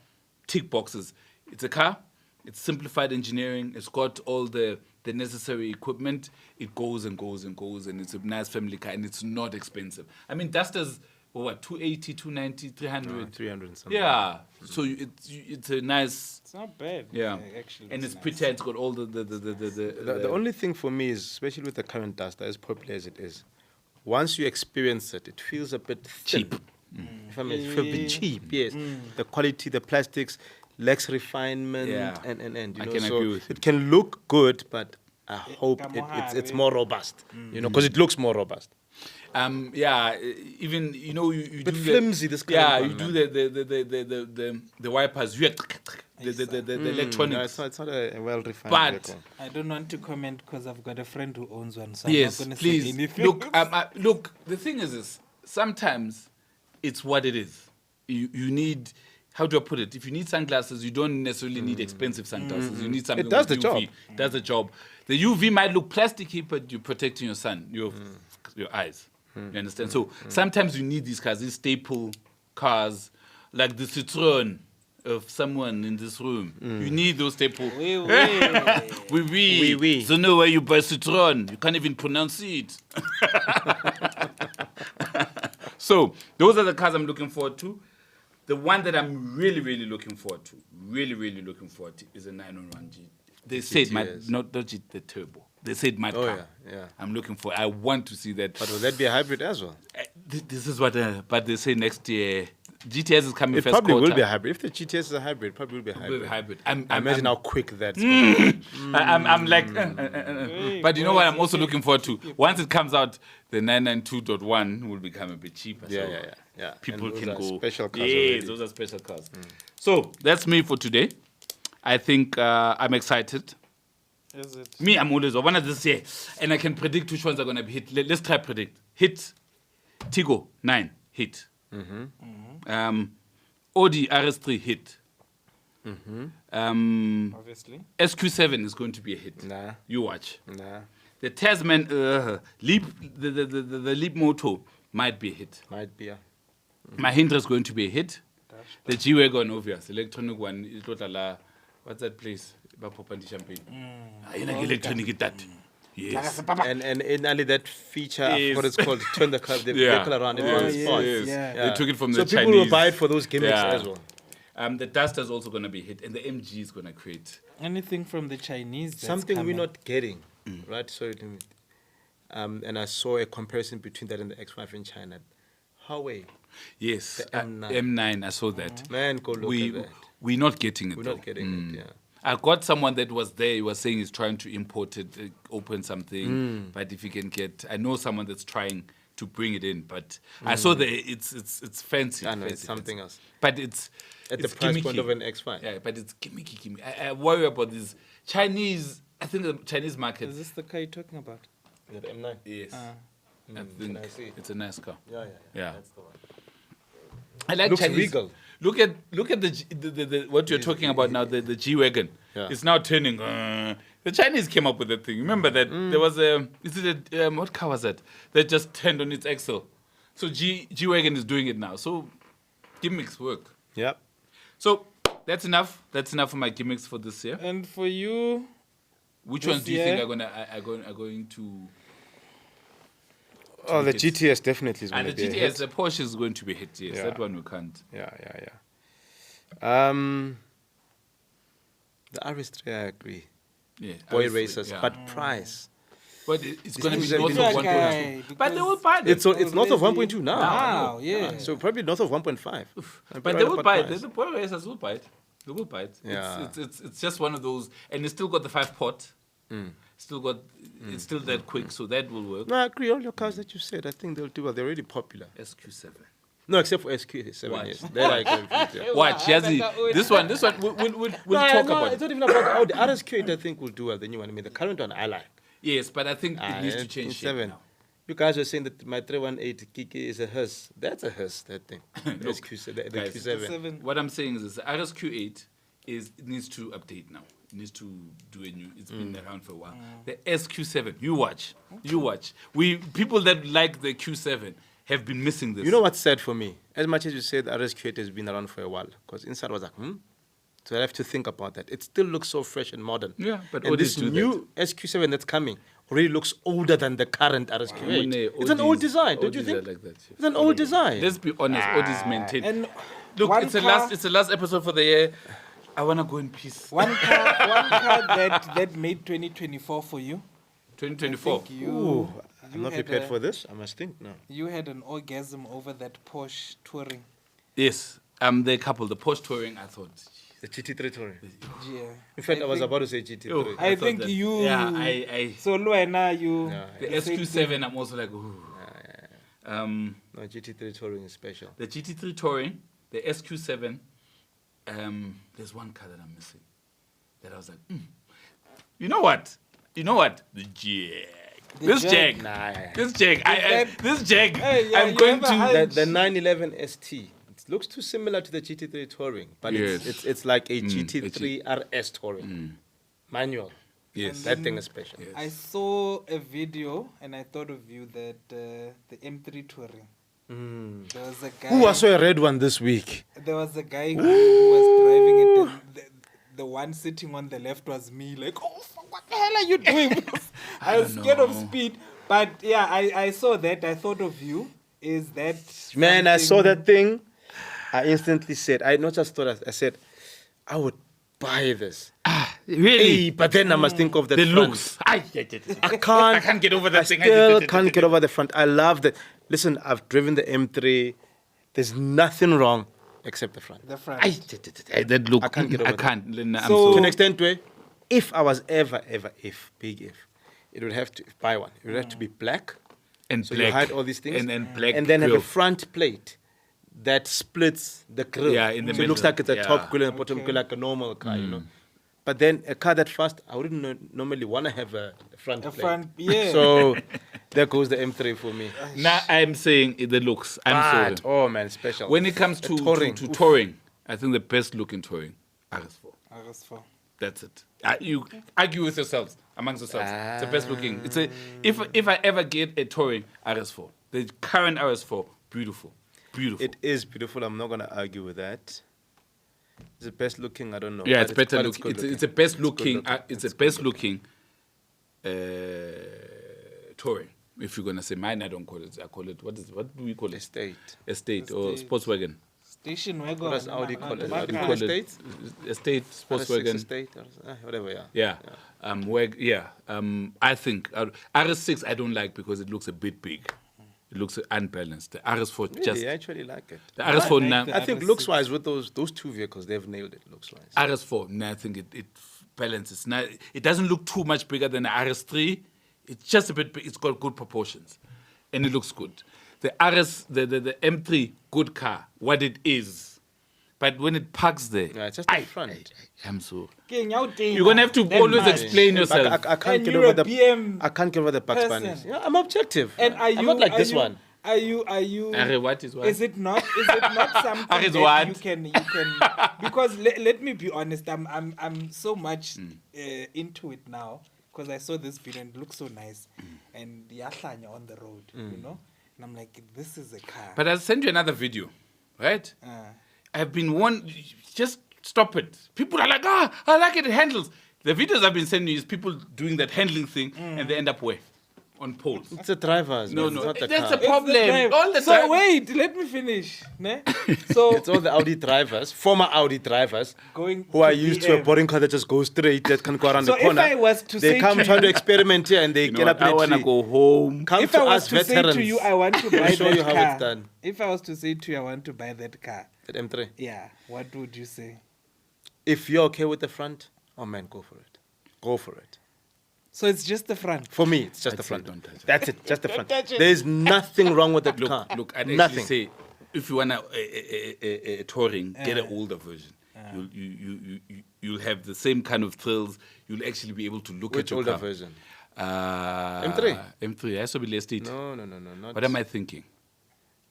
tick boxes. It's a car. It's simplified engineering. It's got all the necessary equipment. It goes and goes and goes, and it's a nice family car, and it's not expensive. I mean, Dusters for what, 280, 290, 300? 300 and something. Yeah. So it's a nice. It's not bad. Yeah. Actually, And it's it's pretty. It's got all the The only thing for me is, especially with the current Duster, as popular as it is, once you experience it, it feels a bit cheap. If I may, it feels a bit cheap. Yes, the quality, the plastics, lacks refinement, Yeah. and you I know, can so agree with you. it can look good, but I hope it's more robust. You know, because it looks more robust. Yeah, even you know you But do flimsy, this kind yeah, of you one, do the wipers, the electronics. No, it's not a well refined But- vehicle. I don't want to comment because I've got a friend who owns one. So Yes, I'm not going to please say anything. look. The thing is this: sometimes it's what it is. You need. How do I put it? If you need sunglasses, you don't necessarily need expensive sunglasses. You need something. It does with the UV. job. Does the job. The UV might look plasticky, but you're protecting your sun, your eyes. You understand? So sometimes you need these cars, these staple cars, like the Citroen of someone in this room. You need those staple. Oui. Oui. So no way you buy Citroen. You can't even pronounce it. So those are the cars I'm looking forward to. The one that I'm really looking forward to, is a 911G. They said not G, the turbo. They said my car. Yeah. I'm looking for. I want to see that. But will that be a hybrid as well? This is what. But they say next year GTS is coming It first probably quarter. will be a hybrid. If the GTS is a hybrid, it probably will be a hybrid. Hybrid. I imagine how quick that's I'm like, but you know what? I'm also looking forward to. Once it comes out, the 992.1 will become a bit cheaper. So Yeah. people And those can are go. special cars Yes, already. those are special cars. So that's me for today. I think I'm excited. Is it? Me, I'm always one of this year, and I can predict which ones are gonna be hit. Let's try predict. Hit, Tigo 9 hit. Audi RS3 hit. Obviously. SQ7 is going to be a hit. Nah. You watch. Nah, The Tasman Leap, the Leap Moto might be a hit. might be a... Mahindra is going to be a hit. The G-Wagon, obvious, electronic one. What's that place? Champagne. Electronic that. Yes. And only that feature, I Yes. forgot what it's called, turn the vehicle around in Yes, one spot. yes. Yeah. They took it from So the people Chinese. will buy it for those gimmicks Yeah. as well. The Duster is also going to be hit, and the MG is going to create. Anything from the Chinese. That's Something coming. we're not getting, right? So, and I saw a comparison between that and the X5 in China. Huawei, Yes, The M9. M9. I saw that. man, go look at that. We're not getting it. We're though. not getting it, yeah. I got someone that was there. He was saying he's trying to import it, open something. But if you can get, I know someone that's trying to bring it in. But I saw that it's fancy. I know, fancy, it's something fancy. else. But it's At it's the price point gimmicky. of an X5. Yeah, but it's gimmicky. I worry about this Chinese. I think the Chinese market. Is this the car you're talking about? Is it M9? Yes, I Can think I see it? it's a nice car. Yeah. Yeah. That's the one. I like Looks Chinese. regal. Look at the what you're talking about now. The G-Wagon. Yeah. It's now turning. The Chinese came up with that thing. Remember that there was a. Is it a what car was that? That just turned on its axle. So G-Wagon is doing it now. So gimmicks work. Yep. So that's enough. That's enough for my gimmicks for this year. And for you, Which This ones do you think year? are going to? Oh, the make it? GTS definitely is going And to the be a GTS, hit. the Porsche is going to be hit. Yes, Yeah. that one we can't. Yeah. The RS3, I agree. Yeah, Boy obviously, racers, yeah. but price. But it's going to be things are north of getting- 1.2. But they will buy it. It's north of 1.2 now. Wow, yeah. So probably north of 1.5. But they will buy it. The boy racers will buy it. They will buy it. Yeah. It's just one of those, and it's still got the 5-pot. Still got. It's still that quick, so that will work. No, I agree. All your cars that you said, I think they'll do well. They're already popular. SQ7. No, except for SQ7. Watch. Yes, they're like yeah. Watch, Yazzie. This one. We'll talk about. It's not even about Audi. RSQ8, I think, will do well. The new one. I mean, the current one, I like. Yes, but I think it needs to change shape 7. now. You guys were saying that my 318 Kiki is a hearse. That's a hearse, that thing. Look, SQ7, the guys, Q7. What I'm saying is the RSQ8 it needs to update now. It needs to do a new. It's been around for a while. The SQ7. You watch. People that like the Q7 have been missing this. You know what's sad for me? As much as you say the RSQ8 has been around for a while, because inside was like, So I have to think about that. It still looks so fresh and modern. Yeah, but and Audis this do new SQ7 that's coming already looks older than the current RSQ8. It's an old design, don't you think? Like that, It's an old design. Let's be honest, Audis maintain. And Look, one it's the car- last episode for the year. I wanna go in peace. One car that made 2024 for you. 2024. I think Ooh, I'm you not had prepared a- for this. I must think now. You had an orgasm over that Porsche Touring. Yes, the couple, the Porsche Touring. I thought. The GT3 Touring. Yeah. In fact, I was think- about to say GT3. Yo, I thought think that- you. Yeah, I. So Luena, you. Yeah, The you said SQ7, I'm also like, ooh. No, GT3 Touring is special. The GT3 Touring, the SQ7. There's one car that I'm missing. That I was like, You know what? The Jag. This Jag. Nah. This Jag. This Jag. Hey, yeah, I'm you going have a to. hunch. The 911 ST. It looks too similar to the GT3 Touring, but Yes. it's like a GT3 RS Touring. Manual. Yes. That thing is special. Yes. I saw a video and I thought of you that the M3 Touring. There was a guy. Ooh, I saw a red one this week. There was a guy who was driving it. And the one sitting on the left was me. Like, oh, fuck, what the hell are you doing? I was don't scared of know. speed. But yeah, I saw that. I thought of you. Is that Man, I saw something- that thing. I instantly said, I not just thought, I said, I would buy this. Really? Hey, but then I must think of the The front. looks. I can't get over that I thing. still can't get over the front. I love that. Listen, I've driven the M3. There's nothing wrong except the front. The front. That look. I can't get over I that. can't. Lena, I'm So- To an so. extent where, if I was ever, big if, it would have to, buy one, it would have to be black. And So black. you hide all these things. And then black. And then have a grill. front plate that splits the grill. Yeah, in the so it looks middle. like it's a Yeah. top grill and a bottom Okay. grill like a normal car, you know. But then a car that fast, I wouldn't normally want to have a front A plate. front, yeah. So there goes the M3 for me. Now I'm saying the looks. I'm But, sorry. oh man, special. When it comes The to touring, to oof. touring, I think the best looking touring, RS4. RS4. That's it. You argue with yourselves, amongst yourselves. It's the best looking. It's a if I ever get a touring RS4, the current RS4, beautiful. It is beautiful. I'm not going to argue with that. It's the best looking, I don't know. Yeah, but it's better but looking. good It's a best good looking. It's a good best looking touring. If you're gonna say mine, I don't call it. I call it what do we call it? Estate. Estate or Estate. Sportswagon. Station wagon. What does Audi call it? What Audi do you call call it? it? Estate? Estate, RS6 Sportswagon. Estate, whatever, yeah. Yeah. I think RS6 I don't like because it looks a bit big. It looks unbalanced. The RS4 Really, just I actually like it. the RS4 like now. the I think RS6. looks wise with those two vehicles, they've nailed it looks wise. RS4 now I think it balances. Now it doesn't look too much bigger than the RS3. It's just a bit big. It's got good proportions, and it looks good. The the M3 good car, what it is, but when it parks there, Yeah, it's just the front. I'm so. You're You're gonna have to always explain yourself. I can't And get you're over a the BM I can't get over the Bugs person. Bunnies. Yeah, I'm objective. And are you? I'm not like are this you, one. Are you? What is what? Is it not something Are it that what? you can because let me be honest, I'm so much into it now because I saw this video and it looks so nice and yahlanya on the road, you know, and I'm like, this is a car. But I'll send you another video, right? Uh, I've been just stop it. People are like, I like it handles. The videos I've been sending you is people doing that handling thing and they end up where? On poles. It's the drivers. No, man. It's not the that's car. the problem. All the so time. wait, let me finish. Ne? So It's all the Audi drivers, former Audi drivers, going who are to used to a BM. boring car that just goes straight, that can go around So the if corner. I was to they say come to trying to you- experiment here and they You know get what? up in I a want to tree. go home. Come If to I was us to say veterans. to you, I want to buy show that you how car. it's done. If I was to say to you, I want to buy that car. At M3. Yeah, what would you say? If you're okay with the front, oh man, go for it. Go for it. So it's just the front. For me, it's just I'd the say front. don't touch it. That's it, just the front. touch it. There's nothing wrong with that car. Look, I'd nothing. actually say, if you want a touring, get an older version. You'll have the same kind of thrills. You'll actually be able to look Which at your older car. version? M3. M3. I saw be listed. No. Not, What am I thinking?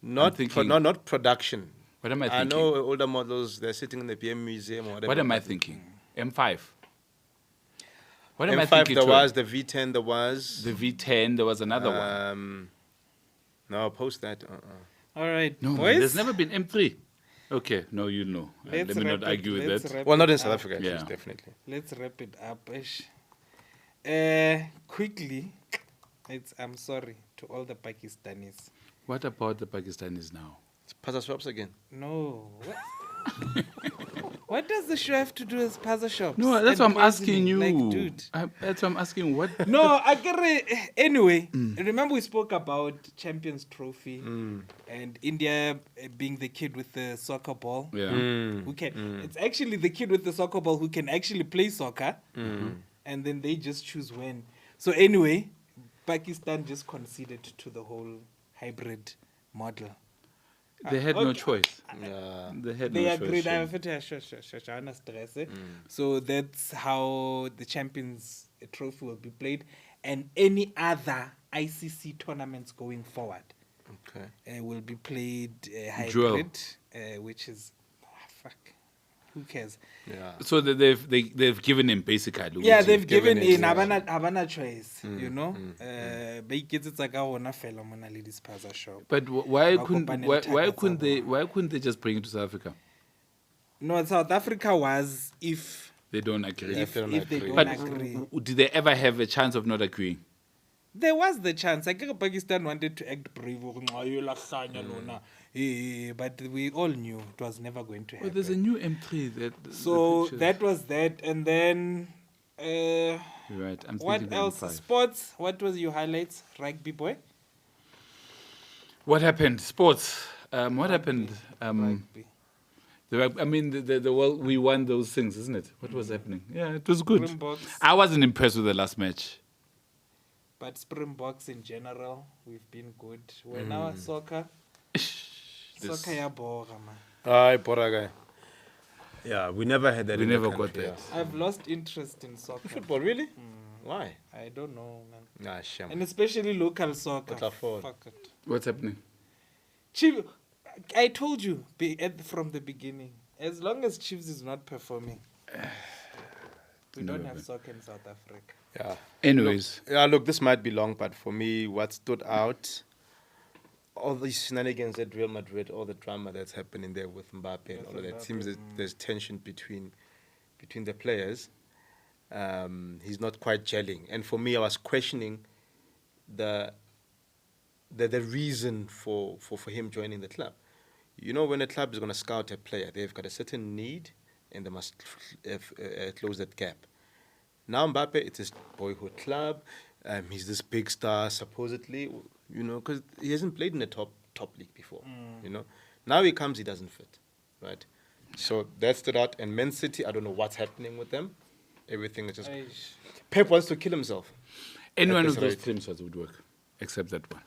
Not, thinking- not production. What am I I thinking? know older models, they're sitting in the BM museum or whatever. What am I thinking? M5. What am I M5 thinking? there touring? was, the V10 there was. The V10. There was another one. No, post that. All right, No, boys. there's never been M3. Okay, no, you know. Let's Let me not wrap argue it- with let's that. wrap Well, not it in South up. Africa, at Yeah. least, definitely. Let's wrap it up. Ish. Quickly, I'm sorry to all the Pakistanis. What about the Pakistanis now? It's Pazza swaps again. No. What does the show have to do with puzzle shops? No, that's and what I'm asking poisoning? you. Like, dude. That's what I'm asking. What? No, I get it. Anyway, remember we spoke about Champions Trophy and India being the kid with the soccer ball. Yeah. Who can? It's actually the kid with the soccer ball who can actually play soccer, and then they just choose when. So anyway, Pakistan just conceded to the whole hybrid model. They had no Okay. choice. Yeah. They had They no agreed. choice. So that's how the Champions Trophy will be played, and any other ICC tournaments going forward Okay. will be played Dual. hybrid, which is fuck. Who cares? Yeah. So they've given him basically. Yeah, which- they've given given in it, Havana choice, you know. Ba iketsetsa ka hona fela mona le dispaza shop. But why Ba couldn't kopane why, le why thaka couldn't tsa they bona. why couldn't they just bring it to South Africa? No, South Africa was if They don't agree. if, they don't if they agree. don't But agree. did they ever have a chance of not agreeing? There was the chance. I think Pakistan wanted to act brave, but we all knew it was never going to Well, happen. there's a new M3 that. So the pictures- that was that, and then You're right. I'm what thinking else? M5. Sports. What was your highlights? Rugby boy. What happened? Sports. What happened? Rugby. I mean, the world, we won those things, isn't it? What was happening? Yeah, it was good. Springboks. I wasn't impressed with the last match. But Springboks in general, we've been good. We're now at soccer. Soccer ya bora, man. Aye, Bora guy. Yeah, we never had that. We in the never got country. that. I've lost interest in soccer. Football, really? Why? I don't know, man. Nah, shame. And especially local soccer. What a fraud. Fuck it. What's happening? Chief, I told you from the beginning, as long as Chiefs is not performing, we don't have soccer in South Africa. Yeah. Anyways, Look, this might be long, but for me, what stood out, all these shenanigans at Real Madrid, all the drama that's happening there with Mbappe and all of that, seems that there's tension between the players. He's not quite gelling. And for me, I was questioning the reason for him joining the club. You know, when a club is going to scout a player, they've got a certain need, and they must close that gap. Now Mbappe, it's his boyhood club. He's this big star, supposedly, you know, because he hasn't played in a top league before, you know. Now he comes, he doesn't fit, right? So that stood out. And Man City, I don't know what's happening with them. Everything is just... Aish. Pep wants to kill himself. any one At of this those rate. teams would work, except that one.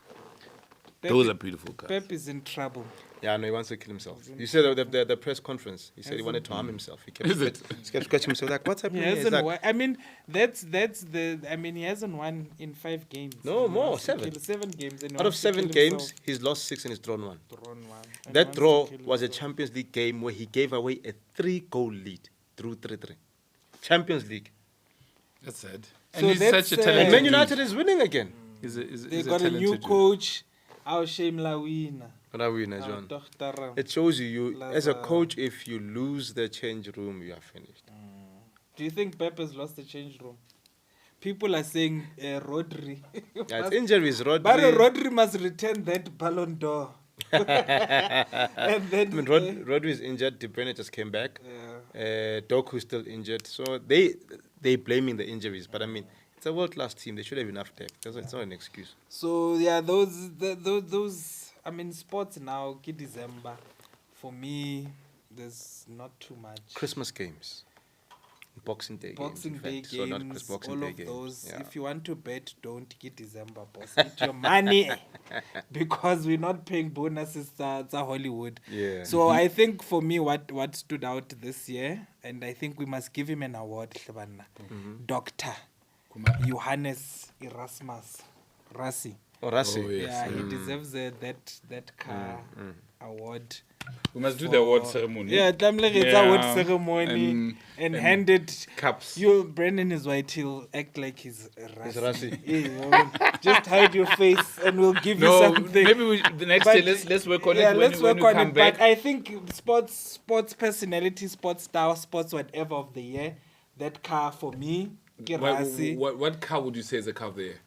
Pep, Those are beautiful cars. Pep is in trouble. Yeah, no, he wants to kill himself. You said the press conference, he said he wanted to harm himself. He kept, Is it? he kept scratching himself like, what's He happening? here? It's hasn't like, won. I mean, that's the. I mean, he hasn't won in 5 games. No, He more, wants to 7. kill 7 games. And he out of wants to 7 kill games, himself. he's lost 6 and he's drawn 1. Drawn one. And That wants draw to kill was a himself. Champions League game where he gave away a 3-goal lead through 3-3. Champions League. That's sad. So And he's that's, such a uh, talented And Man dude. United is winning again. They got a new coach. Our shame la winner. What are we in, Our John? Dochtara. It shows you, as a Lazaro. coach, if you lose the change room, you are finished. Do you think Pep has lost the change room? People are saying Rodri. Yeah, it's injuries, But Rodri. Rodri must return that Ballon d'Or. And then, I mean, Rodri is injured. De Bruyne just came back. yeah. Doku's still injured. So they blaming the injuries. But I mean, it's a world-class team. They should have enough depth. It's not an excuse. So yeah, those. I mean, sports now. Get December. For me, there's not too much. Christmas games. Boxing Day Boxing games. in Day fact. So not games, Boxing all Day of games. those. Yeah. If you want to bet, don't get December, boss. Get your money because we're not paying bonuses to Hollywood. Yeah. So I think for me, what stood out this year, and I think we must give him an award, Hlebana. Dr. Johannes Erasmus Rassi. Oh, Rassi. Oh, yeah. Yeah, he deserves that car award. We must do the award ceremony. Yeah, it's award ceremony and handed cups. Brendan is white. He'll act like he's It's Rasi. Rasi. Yeah, just hide your face and we'll give you No, something. maybe the next But- day let's work on Yeah, it. let's when work we on come it. back. But I think sports personality, sports style, sports whatever of the year. That car for me, Rasi. What car would you say is a car of the year?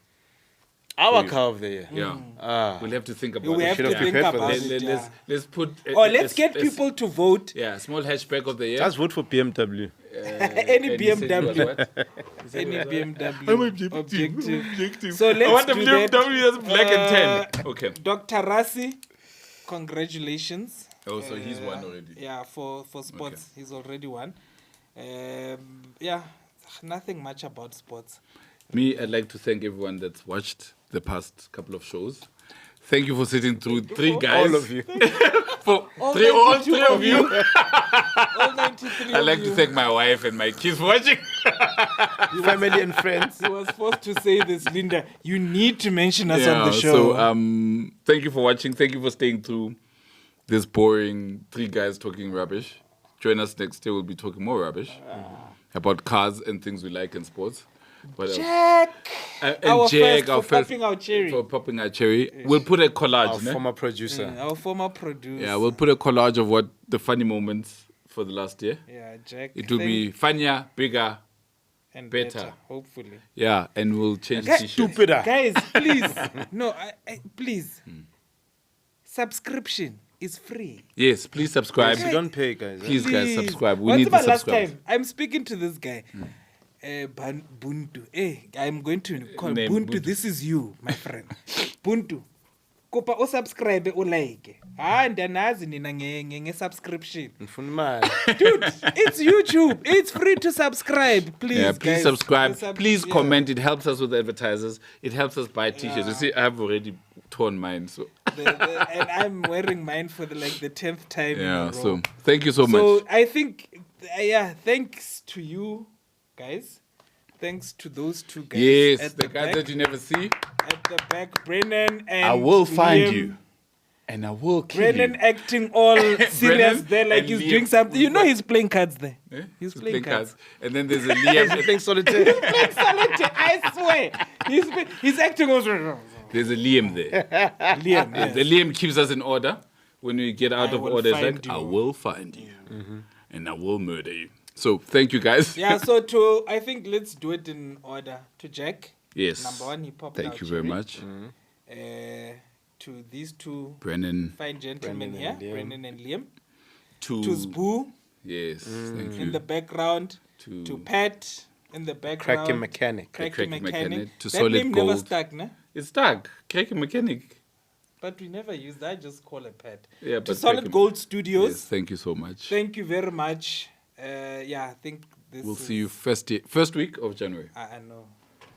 Our car of the year. Yeah. We'll have to think about We it. have should to have think prepared for about this. it. Yeah. Let's put. Let's get people to vote. Yeah, small hatchback of the year. Just vote for BMW. Any And you said it was BMW. what? Any BMW. I'm objective. So let's I want a do BMW that. that's black and tan. Okay. Dr. Rasi, congratulations. Oh, so he's won already. Yeah, for sports, he's already won. Yeah, nothing much about sports. Me, I'd like to thank everyone that's watched the past couple of shows. Thank you for sitting through three guys. All of you. For All all 92 three of you. All 93 I'd like of to you. thank my wife and my kids for watching. Family and friends. He was forced to say this, Linda. You need to mention us on the show. So, thank you for watching. Thank you for staying through this boring three guys talking rubbish. Join us next year. We'll be talking more rubbish about cars and things we like in sports. What else? Jack, And our Jack, first our for first popping our cherry. for popping our cherry. We'll put a collage. Our ne? former producer. Our former producer. Yeah, we'll put a collage of what the funny moments for the last year. Yeah, Jack. It will be funnier, bigger. and better. hopefully. Yeah, and we'll change Okay, t-shirts. Stupider. Guys, please. No, please. Subscription is free. Yes, please subscribe. We don't pay, guys. Please, guys, subscribe. We What's need the about last subscribers. time? I'm speaking to this guy. Buntu. I'm going to call Name Buntu. Buntu. This is you, my friend. Buntu. Kopa o subscribe o like. Ndanazi nina nge subscription. Mfuna imali. Dude, it's YouTube. It's free to subscribe. Please, Yeah, please guys. subscribe. Sub- Please yeah. comment. It helps us with advertisers. It helps us buy t-shirts. You see, I have already torn mine. So And I'm wearing mine for the 10th time. in a yeah. row. So thank you so So much. I think, thanks to you guys. Thanks to those two guys. Yes, at the guys back, that you never see. at the back, Brennan and I will find Liam. you, and I will kill Brennan you. acting all serious Brennan there, like and he's Liam. doing something. You know, he's playing cards there. Eh? He's playing cards. And then there's a Liam. Playing solitaire. Playing solitaire, I swear. He's acting also. There's a Liam there. Liam, yes. The Liam keeps us in order. When we get out I of will order, it's find like, you. I will find you, and I will murder you. So thank you, guys. Yeah, so I think let's do it in order. To Jack. Yes. Number one, he popped Thank out you very Cherry. much, To these two Brennan. fine gentlemen Brennan here, and Liam. Brennan and Liam. To To Spoo yes, thank in you. the background. To- To Pat in the background. Cracking mechanic. Cracking Cracking mechanic. Mechanic. To That Solid name never Gold. stuck, ne? It's stuck. Cracking mechanic. But we never use that. I just call it Pat. Yeah, To but Solid Cracking- Gold Studios. Yes, thank you so much. Thank you very much. I think this We'll is, see you first week of January. I know.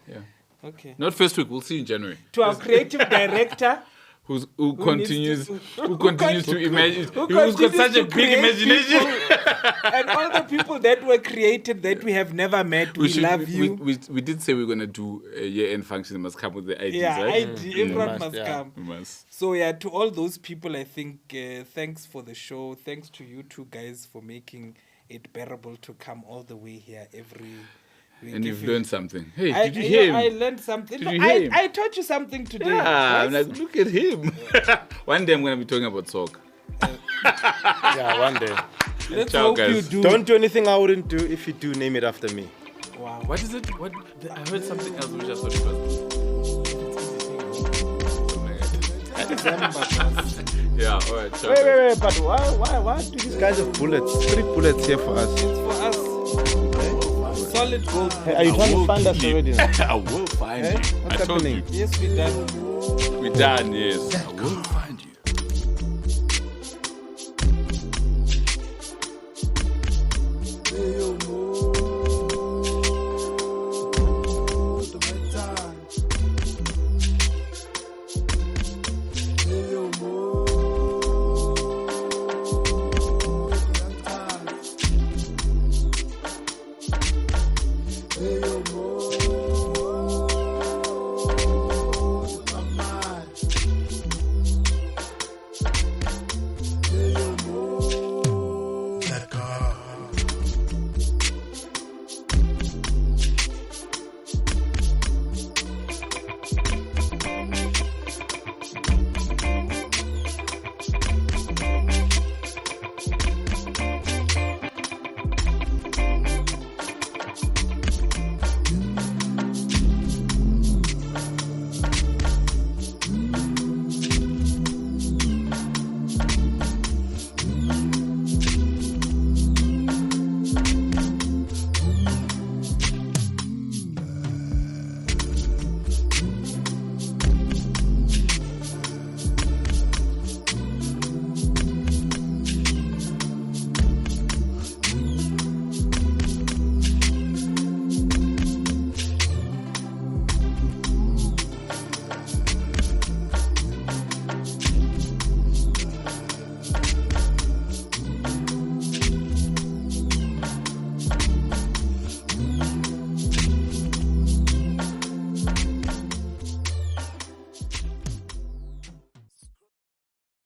Yeah, Okay. not first week. We'll see you in January. To our creative director. Who continues to imagine? Who Who's got continues such a to big create imagination? people, and all the people that were created that we have never met, we love you. We did say we're gonna do a year-end function. They must come with the IDs, Yeah, right? ID, everyone must, must yeah. come. We must. So yeah, to all those people, I think thanks for the show. Thanks to you two guys for making it bearable to come all the way here every week. And If you've you- learned something. Hey, I, did you hear I him? learned something. Did No, you hear him? I taught you something today. Yeah, I'm Yes? like, look at him. One day I'm gonna be talking about soccer. Yeah, one day. Let's Ciao, hope you guys. do. Don't do anything I wouldn't do. If you do, name it after me. Wow. What is it? What? I heard something else which I thought it was. Yeah, all right. Ciao, guys. Wait. But why do these guys have bullets? 3 bullets here for us. It's for us. Solid gold. Hey, are you trying to find us already? Now? I will find Eh? you. What's I told happening? you. Yes, we done. We're done, yes. I will find you. Hey, yo,